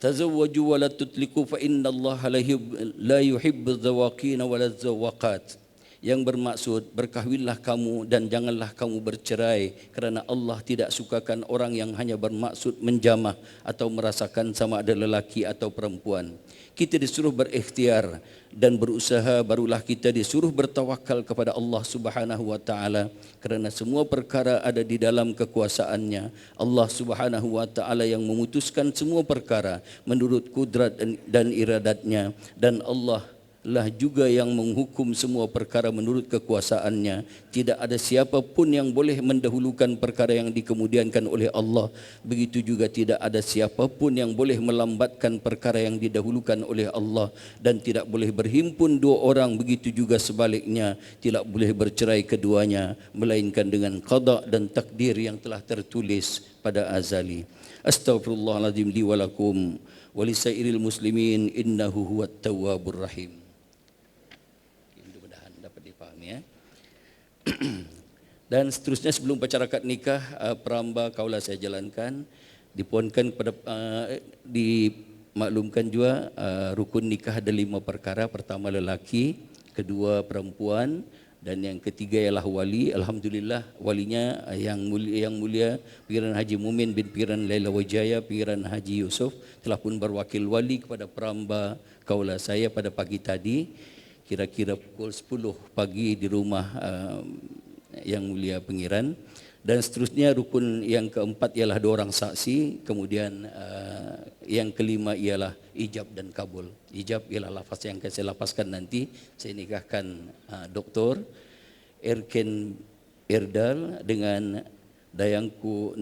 tazawwaju wa la tutliqu fa innallaha la yuhibbu dzawaqina wa la dzawaqat, yang bermaksud berkahwinlah kamu dan janganlah kamu bercerai, kerana Allah tidak sukakan orang yang hanya bermaksud menjamah atau merasakan sama ada lelaki atau perempuan. Kita disuruh berikhtiar dan berusaha, barulah kita disuruh bertawakal kepada Allah Subhanahu wa taala, kerana semua perkara ada di dalam kekuasaannya. Allah Subhanahu wa taala yang memutuskan semua perkara menurut kudrat dan iradatnya, dan Allah lah juga yang menghukum semua perkara menurut kekuasaannya. Tidak ada siapa pun yang boleh mendahulukan perkara yang dikemudiankan oleh Allah. Begitu juga tidak ada siapa pun yang boleh melambatkan perkara yang didahulukan oleh Allah. Dan tidak boleh berhimpun dua orang, begitu juga sebaliknya. Tidak boleh bercerai keduanya, melainkan dengan qada dan takdir yang telah tertulis pada azali. Astaghfirullahaladzim li walakum walisairil muslimin innahu huwat tawwabur rahim. Dan seterusnya sebelum upacara akad nikah, peramba kaula saya jalankan, dipuankan kepada dimaklumkan juga rukun nikah ada 5 perkara. Pertama lelaki, kedua perempuan, dan yang ketiga ialah wali. Alhamdulillah walinya yang mulia Pengiran Haji Mumin bin Pengiran Laila Wijaya, Pengiran Haji Yusuf telah pun berwakil wali kepada peramba kaula saya pada pagi tadi, kira-kira pukul 10 pagi di rumah yang mulia Pengiran. Dan seterusnya rukun yang keempat ialah 2 orang saksi. Kemudian yang kelima ialah ijab dan kabul. Ijab ialah lafaz yang akan saya lapaskan nanti. Saya nikahkan Dr. Erken Erdal dengan dayangku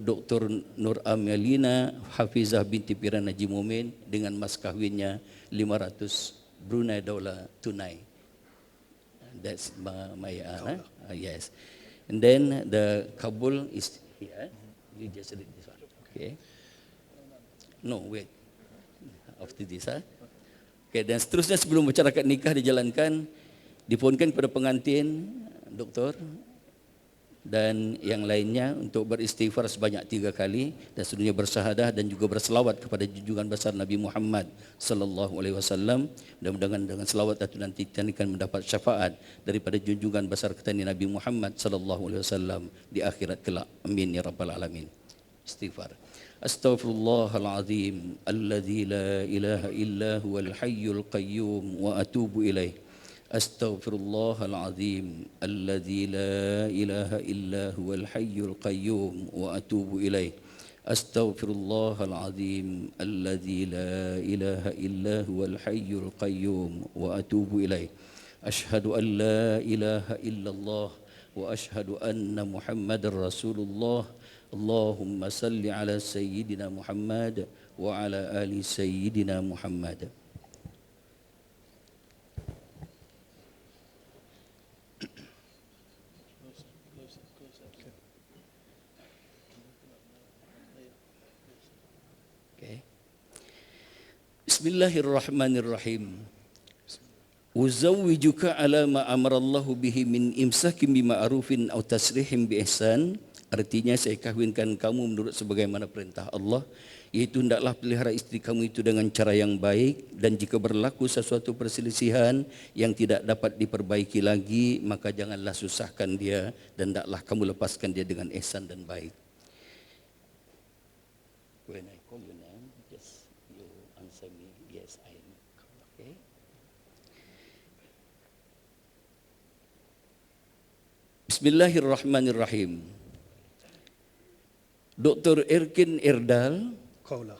Dr. Nur Amelina Hafizah binti Pengiran Haji Mumin dengan mas kahwinnya 500 Brunei Darul tunai. That's my yes. And then the kabul is here. You just read this one. Okay. No, wait. After this, Okay, dan seterusnya sebelum upacara akad nikah dijalankan, dipuankan kepada pengantin, doktor, dan yang lainnya untuk beristighfar sebanyak 3 kali dan sedunia bersyahadah dan juga berselawat kepada junjungan besar Nabi Muhammad sallallahu alaihi wasallam. Mudah-mudahan dengan selawat itu nanti kita akan mendapat syafaat daripada junjungan besar kita Nabi Muhammad sallallahu alaihi wasallam di akhirat kelak. Amin ya rabbal alamin. Istighfar. Astaghfirullahalazim alladzi la ilaha illa huwal hayyul qayyum wa atubu ilaih. Astaghfirullahalazim alladzi la ilaha illa huwal hayyul qayyum wa atubu ilaih. Astaghfirullahalazim alladzi la ilaha illa huwal hayyul qayyum wa atubu ilaih. Ashhadu an la ilaha illallah wa ashhadu anna Muhammadar Rasulullah. Allahumma salli ala sayyidina Muhammad wa ala ali sayyidina Muhammad. Bismillahirrahmanirrahim. Uzawwijuka ala ma amarallahu bihi min imsakin bima'rufin aw tasrihim bi ihsan. Artinya saya kahwinkan kamu menurut sebagaimana perintah Allah, iaitu hendaklah pelihara isteri kamu itu dengan cara yang baik, dan jika berlaku sesuatu perselisihan yang tidak dapat diperbaiki lagi, maka janganlah susahkan dia dan hendaklah kamu lepaskan dia dengan ihsan dan baik. When I call your name, just you answer me, yes I am. Okay. Bismillahirrahmanirrahim. Dr. Erken Erdal, Kaula.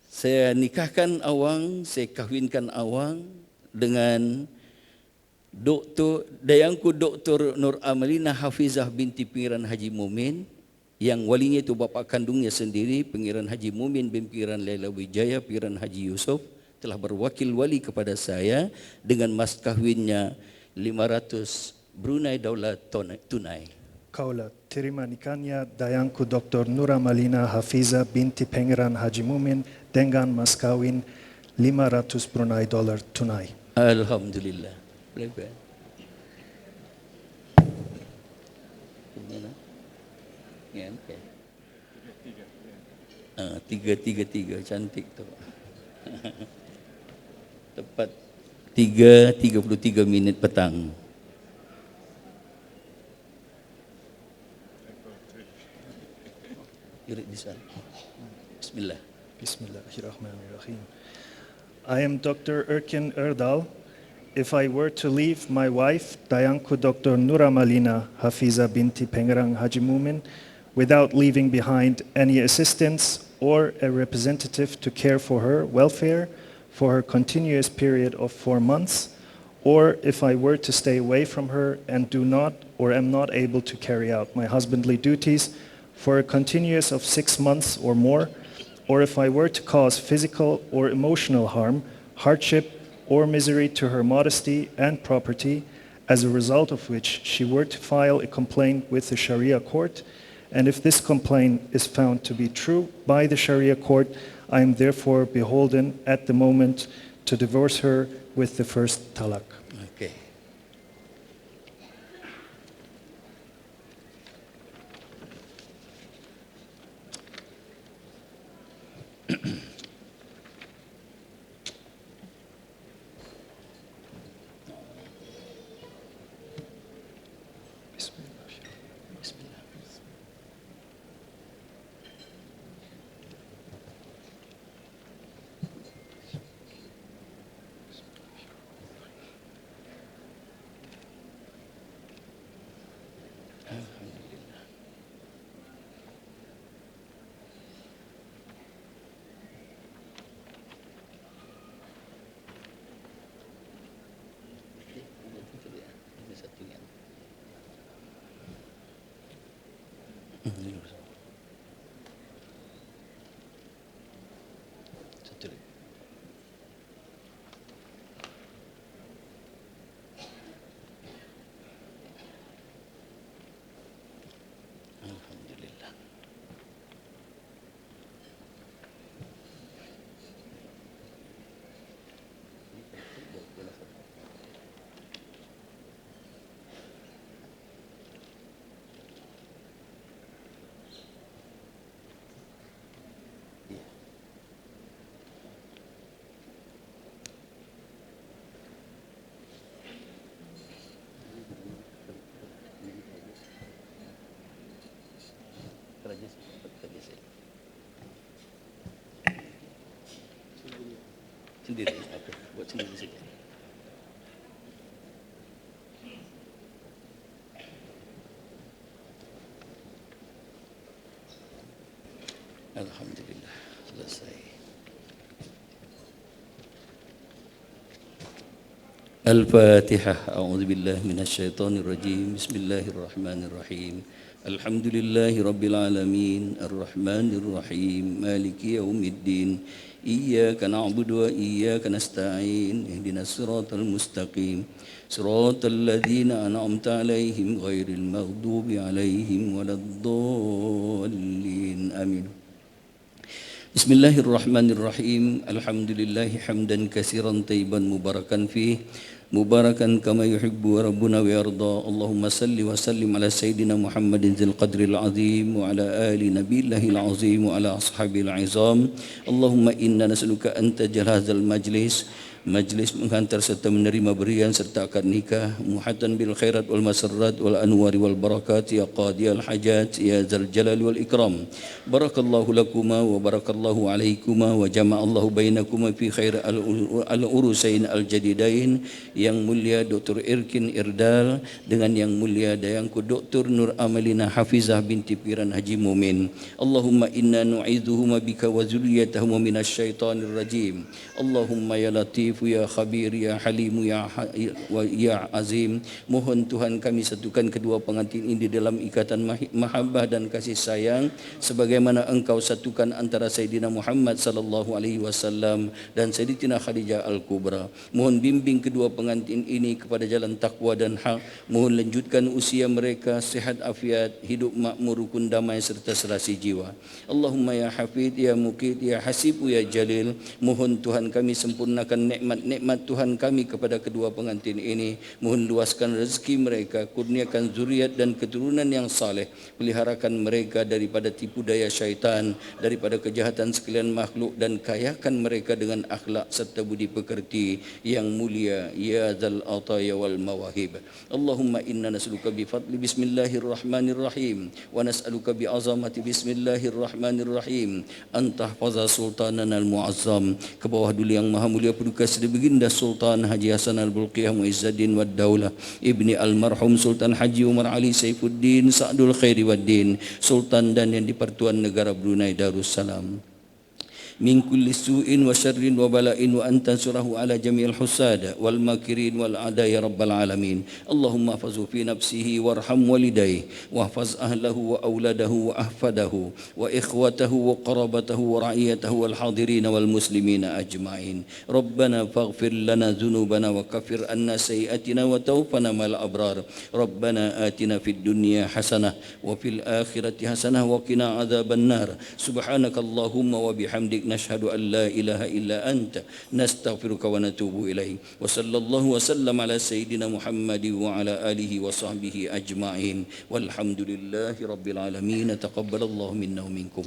Saya nikahkan awang, saya kahwinkan awang dengan dayangku Dr. Nur Amelina Hafizah binti Pengiran Haji Mumin, yang walinya itu bapa kandungnya sendiri, Pengiran Haji Mumin bin Pengiran Laila Wijaya, Pengiran Haji Yusuf, telah berwakil wali kepada saya dengan mas kahwinnya 500 Brunei Darul tunai. Kaula, terima nikahnya dayangku Dr. Nur Amelina Hafiza binti Pengiran Haji Mumin dengan mas kawin 500 Brunei Darul tunai. Alhamdulillah. Boleh. Ya, okay. 3 cantik tu. Tepat 3:33 minit petang. Bismillah. Bismillahirrahmanirrahim. I am Dr. Erken Erdal. If I were to leave my wife, dayangku Dr. Nur Amelina Hafiza binti Pengiran Haji Mumin, without leaving behind any assistance or a representative to care for her welfare for her continuous period of 4 months, or if I were to stay away from her and do not or am not able to carry out my husbandly duties for a continuous of 6 months or more, or if I were to cause physical or emotional harm, hardship, or misery to her modesty and property, as a result of which she were to file a complaint with the Sharia court, and if this complaint is found to be true by the Sharia court, I am therefore beholden at the moment to divorce her with the first talaq. Okay. Satu lagi. Alhamdulillah. Sendiri, okay. Buat sendiri saja. Alhamdulillah, selesai. Al-Fatihah. A'udzubillahi minasyaitonirrajim. Bismillahirrahmanirrahim. Alhamdulillahi rabbil alamin. Ar-Rahmanir-Rahim. Maliki yaumiddin. Iyyaka na'budu wa iyyaka nasta'in. Ihdinas siratal mustaqim. Siratal ladzina an'amta 'alaihim ghairil maghdubi 'alaihim waladdallin. Amin. Bismillahirrahmanirrahim. Alhamdulillahi hamdan katsiran tayyiban mubarakan fih. Mubarakan kama yuhibbu rabbuna wa yarda. Allahumma salli wa sallim ala sayyidina Muhammadin zil qadril azim wa ala ali nabiyillahil azim wa ala ashabil izam. Allahumma inna nas'aluka an taj'al hadzal majlis menghantar serta menerima berian serta akad nikah muhatan bil khairat wal masarrat wal anwari wal barakat ya qadiyal hajat ya zal jalal wal ikram. Barakallahu lakuma wa barakallahu alaikuma wa jama'allahu bainakuma fi khair al urusain al jadidain. Yang mulia Dr. Erkin Irdal dengan yang mulia Dayangku Dr. Nur Amalina Hafizah binti Piran Haji Mumin. Allahumma inna nu'idzuhuma bika wa zurriyatahuma minasyaitonir rajim. Allahumma ya latif ya khabir ya halim ya azim. Mohon Tuhan kami satukan kedua pengantin ini dalam ikatan mahabbah dan kasih sayang sebagaimana Engkau satukan antara Sayyidina Muhammad sallallahu alaihi wasallam dan Sayyidatina Khadijah Al-Kubra. Mohon bimbing kedua pengantin ini kepada jalan takwa dan hak. Mohon lanjutkan usia mereka sehat afiat, hidup makmur, rukun damai serta serasi jiwa. Allahumma ya Hafid ya Muqit ya Hasibu ya Jalil. Mohon Tuhan kami sempurnakan nikmat Tuhan kami kepada kedua pengantin ini. Mohon luaskan rezeki mereka, kurniakan zuriat dan keturunan yang saleh. Peliharakan mereka daripada tipu daya syaitan, daripada kejahatan sekalian makhluk, dan kayakan mereka dengan akhlak serta budi pekerti yang mulia ya dzal ataya wal mawahib. Allahumma inna nas'aluka bi fadli bismillahirrahmanirrahim wa nas'aluka bi azamati bismillahirrahmanirrahim an tahfaza sultanana al-muazzam. Ke bawah dulu yang maha mulia Paduka Sri Baginda Sultan Haji Hasan Al-Bulqiyah Muizzuddin wad Daulah ibni almarhum Sultan Haji Umar Ali Saifuddin Sa'dul Khairi wad Din, Sultan dan yang di-Pertuan Negara Brunei Darussalam. Min kulli su'in wa syarrin wa bala'in wa antansurahu ala jami'il husada wal makirin wal ada ya rabbal alamin. Allahumma hafazhu fi nafsihi warham walidayhi wa hafaz ahlahu wa awladahu wa ahfadahu wa ikhwatahu wa qarabatahu wa ra'iyatahu wal hadirin wal muslimina ajma'in. Rabbana faghfir lana dhunubana wa kaffir anna sayiatina wa tawaffana mal abrar. Rabbana atina fid dunya hasanah wa fil akhirati hasanah wa qina adzaban nar. Subhanakallahumma wa bihamdik nashhadu an la ilaha illa anta nastaghfiruka wa natubu ilaik. Wa sallallahu wa sallam ala sayyidina Muhammad wa ala alihi wa sahbihi ajma'in. Walhamdulillahi rabbil alamin. Taqabbalallahu minna wa minkum.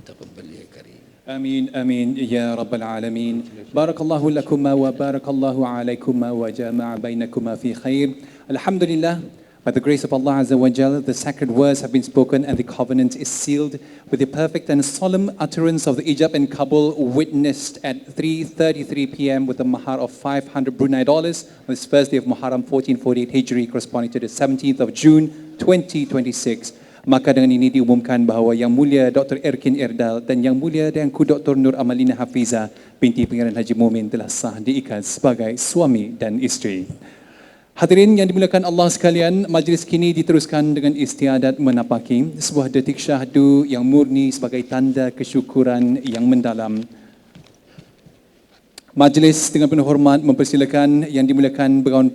Taqabbal ya karim. آمين آمين يا رب العالمين. بارك الله لكما وبارك الله عليكما وجمع بينكما في خير. الحمد لله. By the grace of Allah Azza wa Jal, the sacred words have been spoken and the covenant is sealed with the perfect and solemn utterance of the ijab in Kabul witnessed at 3:33 p.m. with a mahar of $500 Brunei dollars on this first day of Muharram 1448 Hijri corresponding to the 17th of June 2026. Maka dengan ini diumumkan bahawa Yang Mulia Dr. Erkin Irdal dan Yang Mulia Dayangku Dr. Nur Amalina Hafizah binti Pangeran Haji Mumin telah sah diikat sebagai suami dan isteri. Hadirin yang dimuliakan Allah sekalian, majlis kini diteruskan dengan istiadat menapaki sebuah detik syahdu yang murni sebagai tanda kesyukuran yang mendalam. Majlis dengan penuh hormat mempersilakan yang dimuliakan Bergawan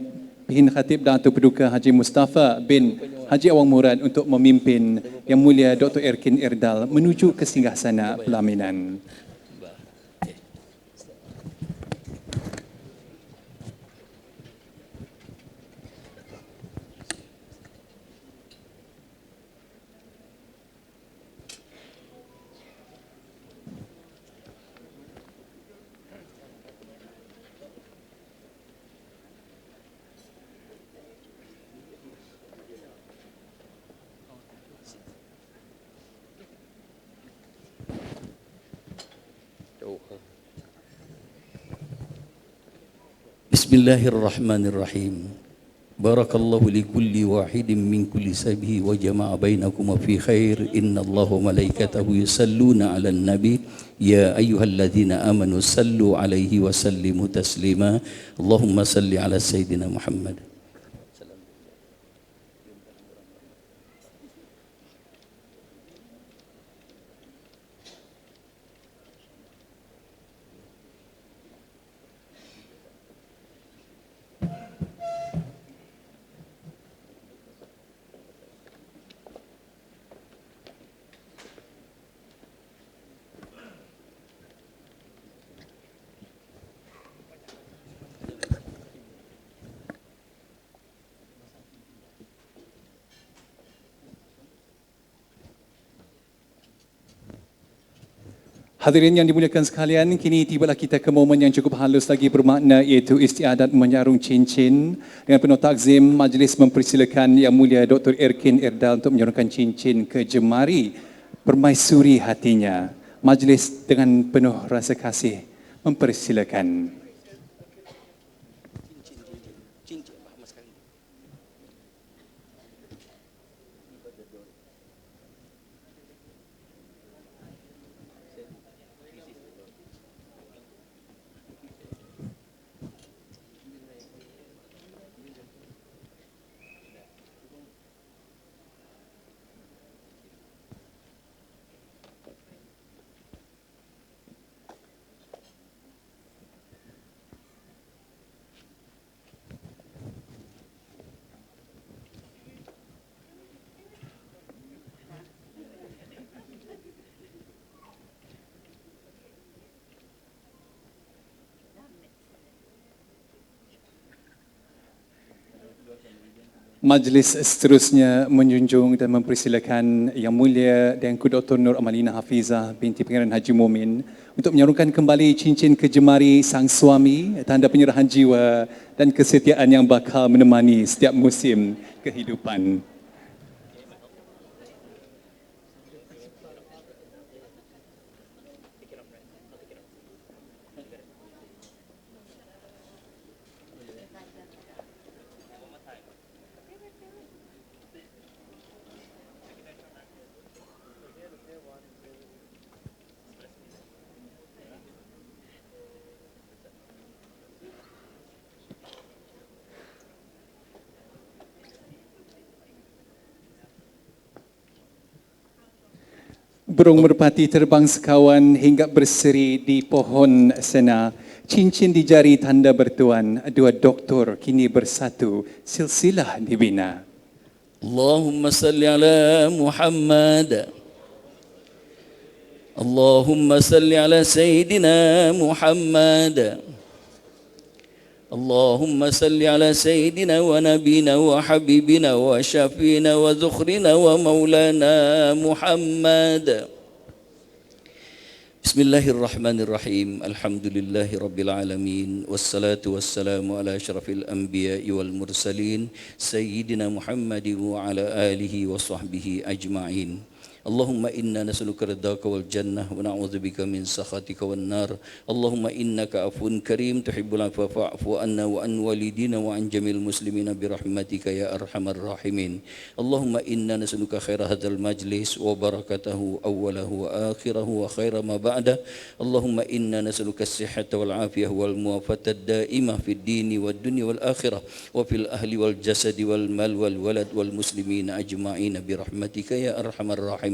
Pihin Khatib Datuk Paduka Haji Mustafa bin Haji Awang Murad untuk memimpin Yang Mulia Dr. Erkin Irdal menuju ke singgasana pelaminan. Bismillahirrahmanirrahim. Barakallahu li kulli wahidin min kulli sabihi wa jama'a bainakum fi khair. Innallaha wa malaikatahu yusalluna 'alan nabi ya ayyuhalladzina amanu sallu 'alaihi wa sallimu taslima. Allahumma salli 'ala sayyidina Muhammad. Hadirin yang dimuliakan sekalian, kini tibalah kita ke momen yang cukup halus lagi bermakna iaitu istiadat menyarung cincin. Dengan penuh takzim, majlis mempersilakan Yang Mulia Dr. Erkin Irdal untuk menyarungkan cincin ke jemari permaisuri hatinya. Majlis dengan penuh rasa kasih mempersilakan. Majlis seterusnya menjunjung dan mempersilakan Yang Mulia Dengku Dr. Nur Amalina Hafizah binti Pangeran Haji Mumin untuk menyarungkan kembali cincin ke jemari sang suami, tanda penyerahan jiwa dan kesetiaan yang bakal menemani setiap musim kehidupan. Burung merpati terbang sekawan hingga berseri di pohon sena. Cincin di jari tanda bertuan. Dua doktor kini bersatu. Silsilah dibina. Allahumma salli ala Muhammad. Allahumma salli ala Sayyidina Muhammad. Allahumma salli ala Sayyidina wa Nabina wa Habibina wa Syafina wa Zukhrina wa Maulana Muhammad. Bismillahirrahmanirrahim. Alhamdulillahi Rabbil Alamin. Wassalatu wassalamu ala asyrafil anbiya'i wal mursalin. Sayyidina Muhammadin wa ala alihi wa sahbihi ajma'in. اللهم إنا نسألك رضاك والجنة ونعوذ بك من سخطك والنار اللهم إنك عفو كريم تحب العفو فاعف عنا وعن والدينا وعن جميع المسلمين برحمتك يا أرحم الراحمين اللهم إنا نسألك خير هذا المجلس وبركته أوله وآخره وخير ما بعده اللهم إنا نسألك الصحة والعافية والموافاة الدائمة في الدين والدنيا والآخرة وفي الأهل والجسد والمال والولد والمسلمين أجمعين برحمتك يا أرحم الراحمين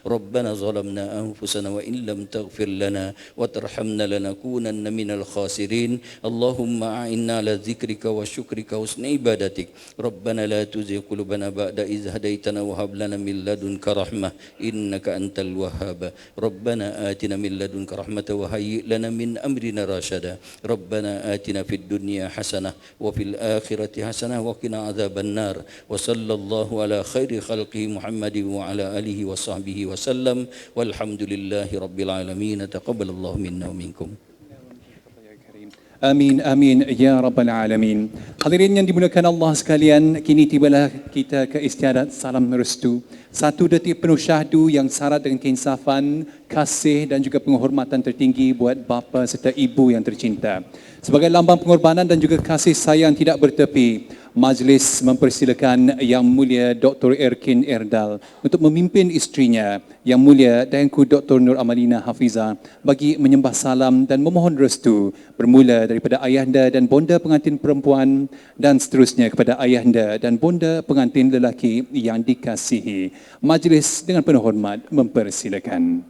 ربنا ظلمنا أنفسنا وإن لم تغفر لنا وترحمنا لنكونن من الخاسرين اللهم أعنا على ذكرك وشكرك وحسن عبادتك ربنا لا تزغ قلوبنا بعد إذ هديتنا وهب لنا من لدنك رحمة إنك أنت الوهاب ربنا آتنا من لدنك رحمة وهيئ لنا من أمرنا رشدا ربنا آتنا في الدنيا حسنة وفي الآخرة حسنة وقنا عذاب النار وصلى الله على خير خلقه محمد وعلى آله وصحبه وسلم والحمد لله رب العالمين تقبل الله منا ومنكم. Amin, amin, ya Rabbal Alamin. Hadirin yang dimuliakan Allah sekalian, kini tibalah kita ke istiadat salam restu. 1 detik penuh syahdu yang syarat dengan keinsafan, kasih dan juga penghormatan tertinggi buat bapa serta ibu yang tercinta. Sebagai lambang pengorbanan dan juga kasih sayang tidak bertepi, majlis mempersilakan Yang Mulia Dr. Erkin Erdal untuk memimpin isterinya Yang Mulia Dayanku Dr. Nur Amalina Hafizah bagi menyembah salam dan memohon restu bermula daripada ayahanda dan bonda pengantin perempuan dan seterusnya kepada ayahanda dan bonda pengantin lelaki yang dikasihi. Majlis dengan penuh hormat mempersilakan.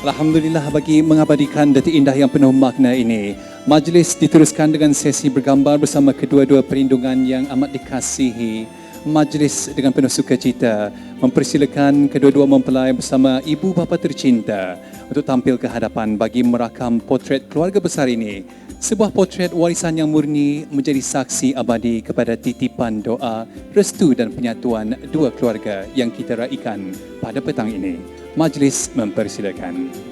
Alhamdulillah bagi mengabadikan detik indah yang penuh makna ini. Majlis diteruskan dengan sesi bergambar bersama kedua-dua perlindungan yang amat dikasihi. Majlis dengan penuh sukacita mempersilakan kedua-dua mempelai bersama ibu bapa tercinta untuk tampil ke hadapan bagi merakam potret keluarga besar ini. Sebuah potret warisan yang murni menjadi saksi abadi kepada titipan doa, restu dan penyatuan dua keluarga yang kita raikan pada petang ini. Majlis mempersilakan.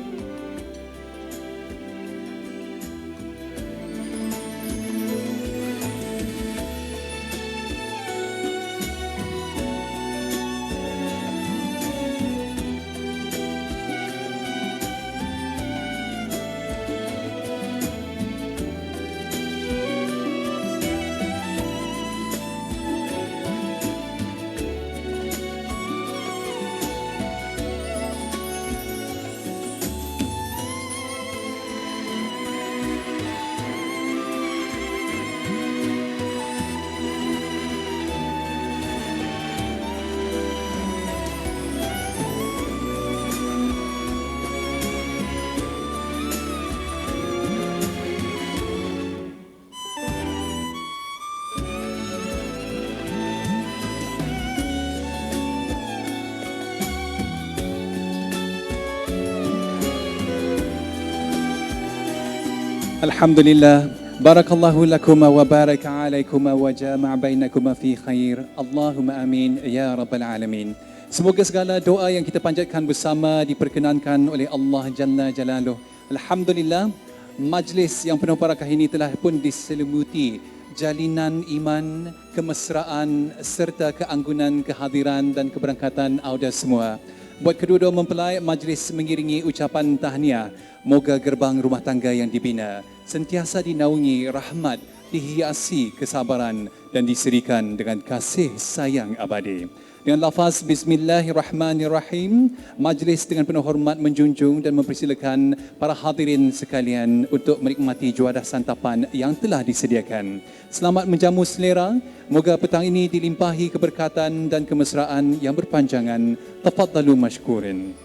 Alhamdulillah, Barakallahu lakuma wa baraka alaikuma wa jama' bainakuma fi khair. Allahumma amin ya rabbal alamin. Semoga segala doa yang kita panjatkan bersama diperkenankan oleh Allah Jalla Jalaluh. Alhamdulillah, majlis yang penuh barakah ini telah pun diselimuti jalinan iman, kemesraan serta keanggunan kehadiran dan keberangkatan anda semua. Buat kedua-dua mempelai, majlis mengiringi ucapan tahniah. Moga gerbang rumah tangga yang dibina sentiasa dinaungi rahmat, dihiasi kesabaran dan diserikan dengan kasih sayang abadi. Dengan lafaz Bismillahirrahmanirrahim, majlis dengan penuh hormat menjunjung dan mempersilakan para hadirin sekalian untuk menikmati juadah santapan yang telah disediakan. Selamat menjamu selera. Moga petang ini dilimpahi keberkatan dan kemesraan yang berpanjangan. Tafadhalu mashkurin.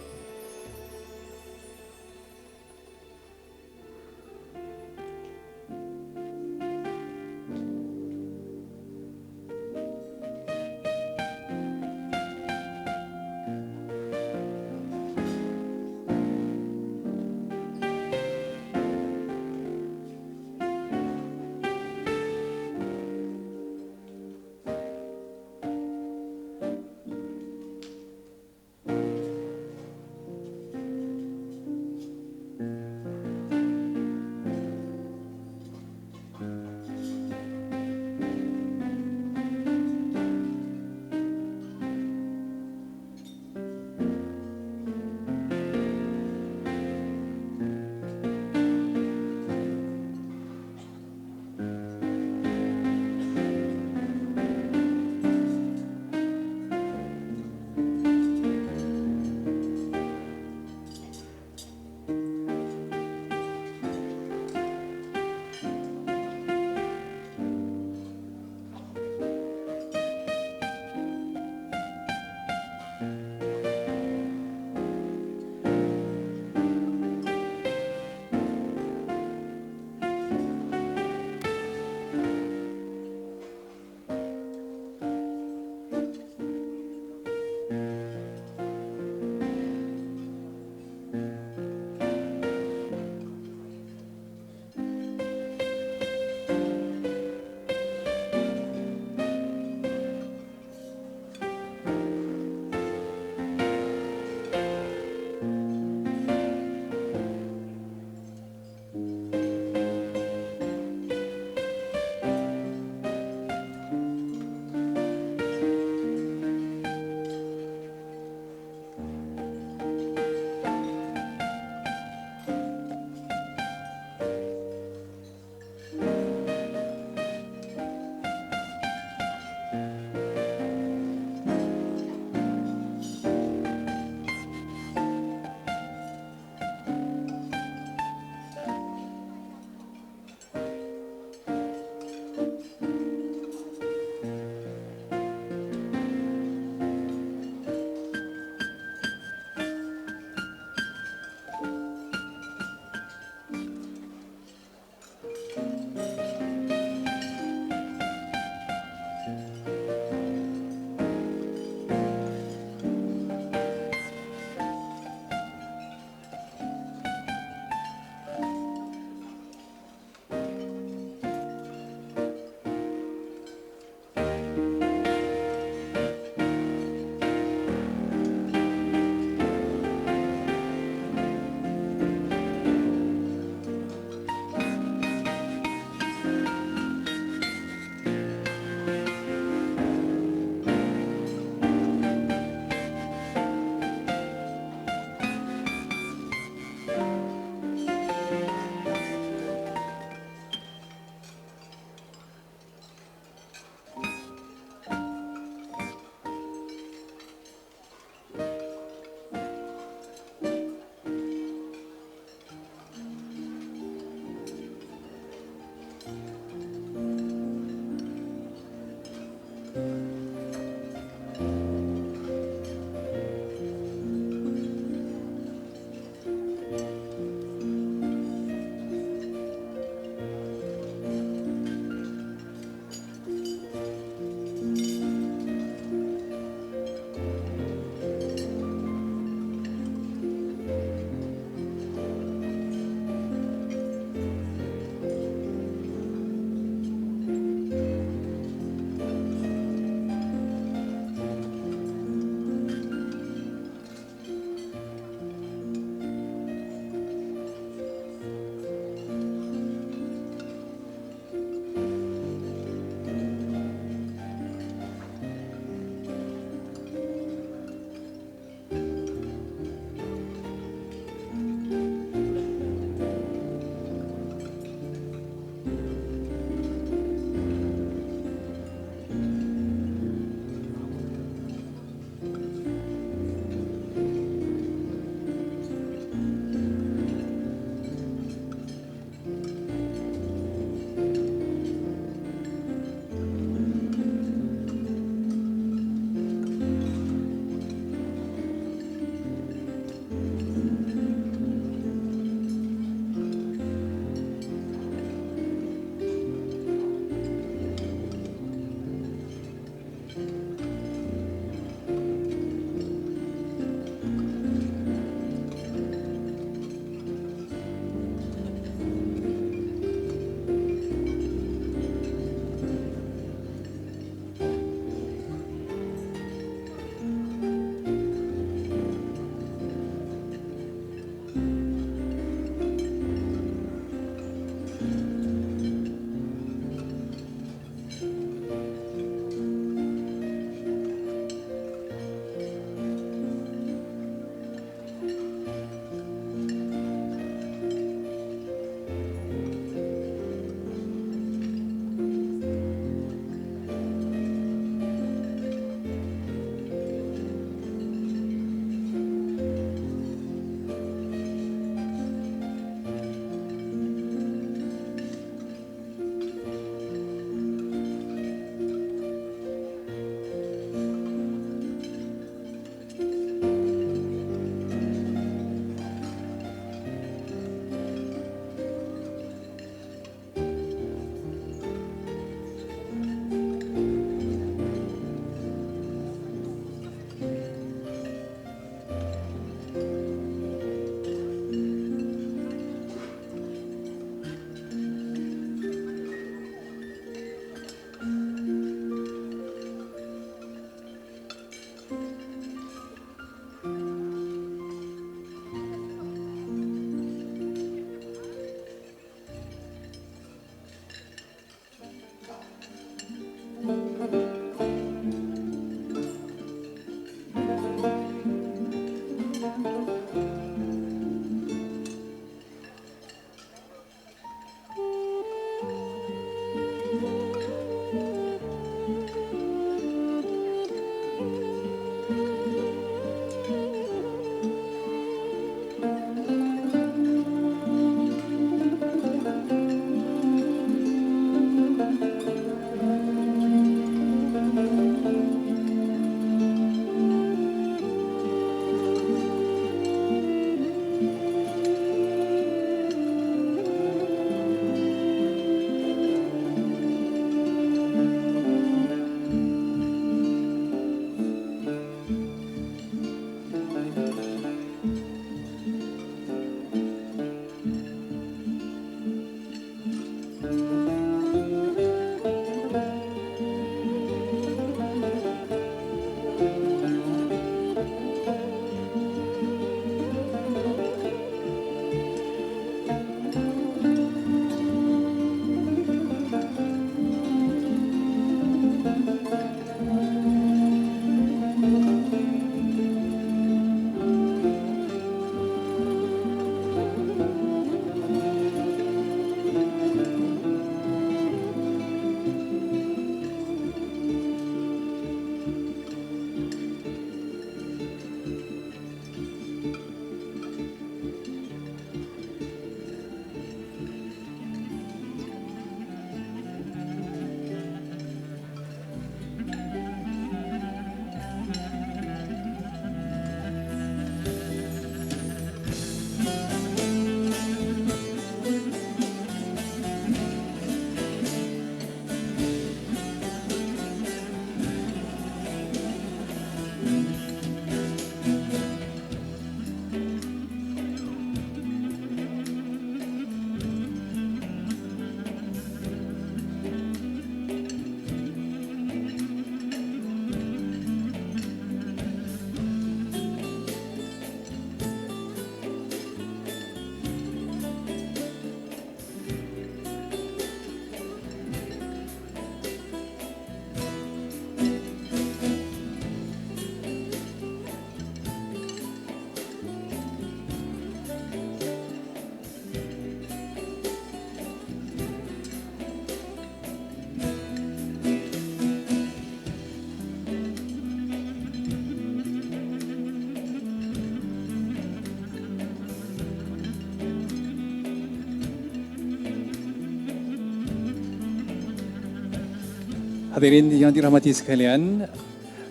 Hadirin yang dirahmati sekalian,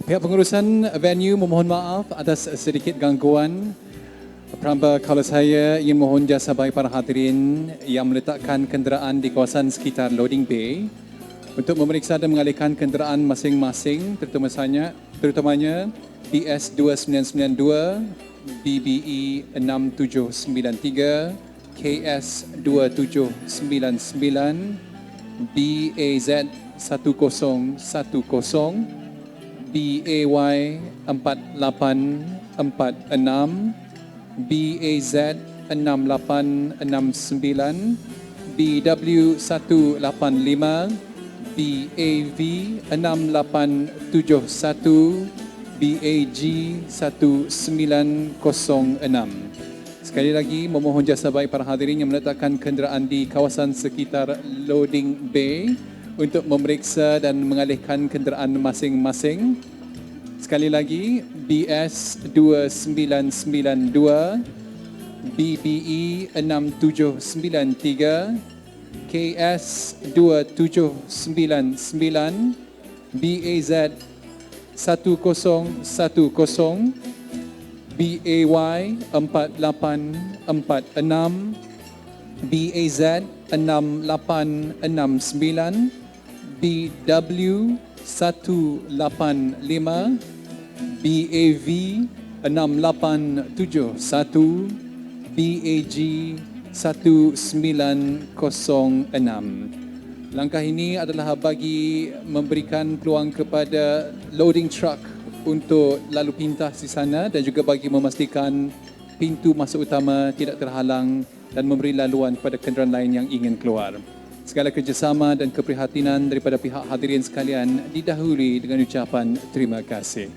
pihak pengurusan venue memohon maaf atas sedikit gangguan. Peramba kaula saya ingin mohon jasa baik para hadirin yang meletakkan kenderaan di kawasan sekitar loading bay untuk memeriksa dan mengalihkan kenderaan masing-masing, terutamanya BS 2992, BBE 6793, KS 2799, BAZ 1010, BAY 4846, BAZ 6869, BW 185, BAV 6871, BAG 1906. Sekali lagi memohon jasa baik para hadirin yang meletakkan kenderaan di kawasan sekitar loading bay untuk memeriksa dan mengalihkan kenderaan masing-masing. Sekali lagi, BS 2992, BBE 6793, KS 2799, BAZ 1010, BAY 4846, BAZ 6869, BW 185, BAV 6871, BAG 1906. Langkah ini adalah bagi memberikan peluang kepada loading truck untuk lalu pintas di sana dan juga bagi memastikan pintu masuk utama tidak terhalang dan memberi laluan kepada kenderaan lain yang ingin keluar. Segala kerjasama dan keprihatinan daripada pihak hadirin sekalian didahului dengan ucapan terima kasih.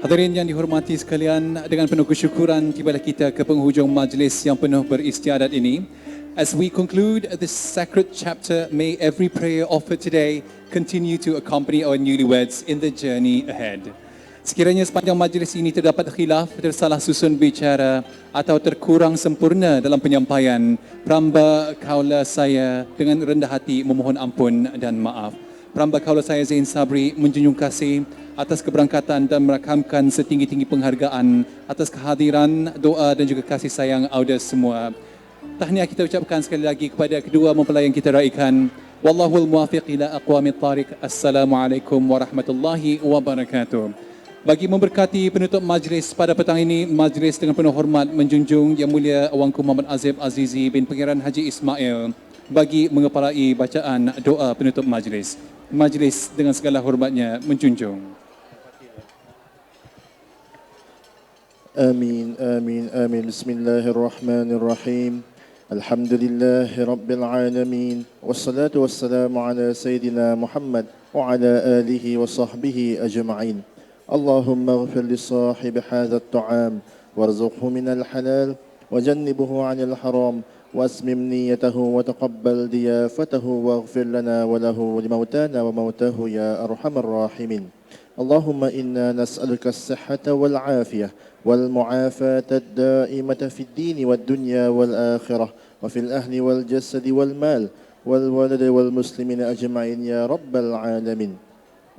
Hadirin yang dihormati sekalian, dengan penuh kesyukuran tibalah kita ke penghujung majlis yang penuh beristiadat ini. As we conclude this sacred chapter, may every prayer offered today continue to accompany our newlyweds in the journey ahead. Sekiranya sepanjang majlis ini terdapat khilaf, tersalah susun bicara atau terkurang sempurna dalam penyampaian, peramba kaula saya dengan rendah hati memohon ampun dan maaf. Peramba kaula saya Zain Sabri menjunjung kasih atas keberangkatan dan merakamkan setinggi-tinggi penghargaan atas kehadiran, doa dan juga kasih sayang audiens semua. Tahniah kita ucapkan sekali lagi kepada kedua mempelai yang kita raikan. Wallahul muwafiq ila aqwamit thariq. Assalamualaikum warahmatullahi wabarakatuh. Bagi memberkati penutup majlis pada petang ini, majlis dengan penuh hormat menjunjung Yang Mulia Awangku Muhammad Azib Azizi bin Pangeran Haji Ismail bagi mengepalai bacaan doa penutup majlis. Majlis dengan segala hormatnya menjunjung. آمين آمين آمين بسم الله الرحمن الرحيم الحمد لله رب العالمين والصلاة والسلام على سيدنا محمد وعلى آله وصحبه أجمعين اللهم اغفر لصاحب هذا الطعام وارزقه من الحلال وجنبه عن الحرام واسمم نيته وتقبل ضيافته واغفر لنا وله ولموتانا وموتاه يا أرحم الراحمين اللهم إنا نسألك الصحة والعافية والمعافاة الدائمة في الدين والدنيا والآخرة وفي الأهل والجسد والمال والولد والمسلمين أجمعين يا رب العالمين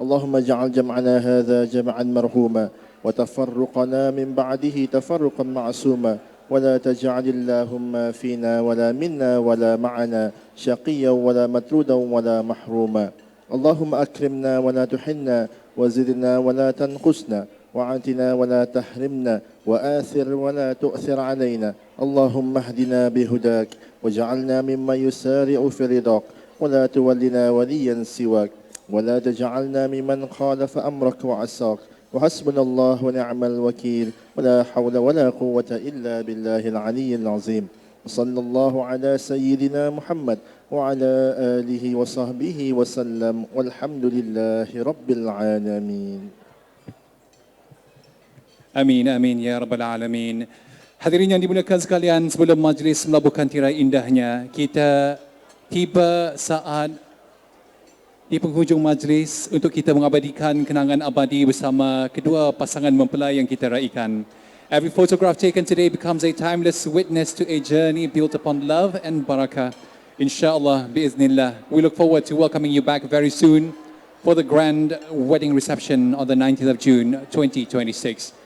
اللهم اجعل جمعنا هذا جمعا مرحوما وتفرقنا من بعده تفرقا معصوما ولا تجعل اللهم فينا ولا منا ولا معنا شقيا ولا مطرودا ولا محروما اللهم أكرمنا ولا تحنا وزدنا ولا تنقصنا وعاتنا ولا تحرمنا وآثر ولا تؤثر علينا اللهم اهدنا بهداك واجعلنا ممن يسارع في رضاك ولا تولنا وليا سواك ولا تجعلنا ممن خالف أمرك وعصاك وحسبنا الله ونعم الوكيل ولا حول ولا قوة إلا بالله العلي العظيم وصلى الله على سيدنا محمد وعلى آله وصحبه وسلم والحمد لله رب العالمين Amin, amin, ya Rabbal Alamin. Hadirin yang dimuliakan sekalian, sebelum majlis melabuhkan tirai indahnya, kita tiba saat di penghujung majlis untuk kita mengabadikan kenangan abadi bersama kedua pasangan mempelai yang kita raikan. Every photograph taken today becomes a timeless witness to a journey built upon love and barakah. Inshallah, biiznillah. We look forward to welcoming you back very soon for the grand wedding reception on the 19th of June 2026.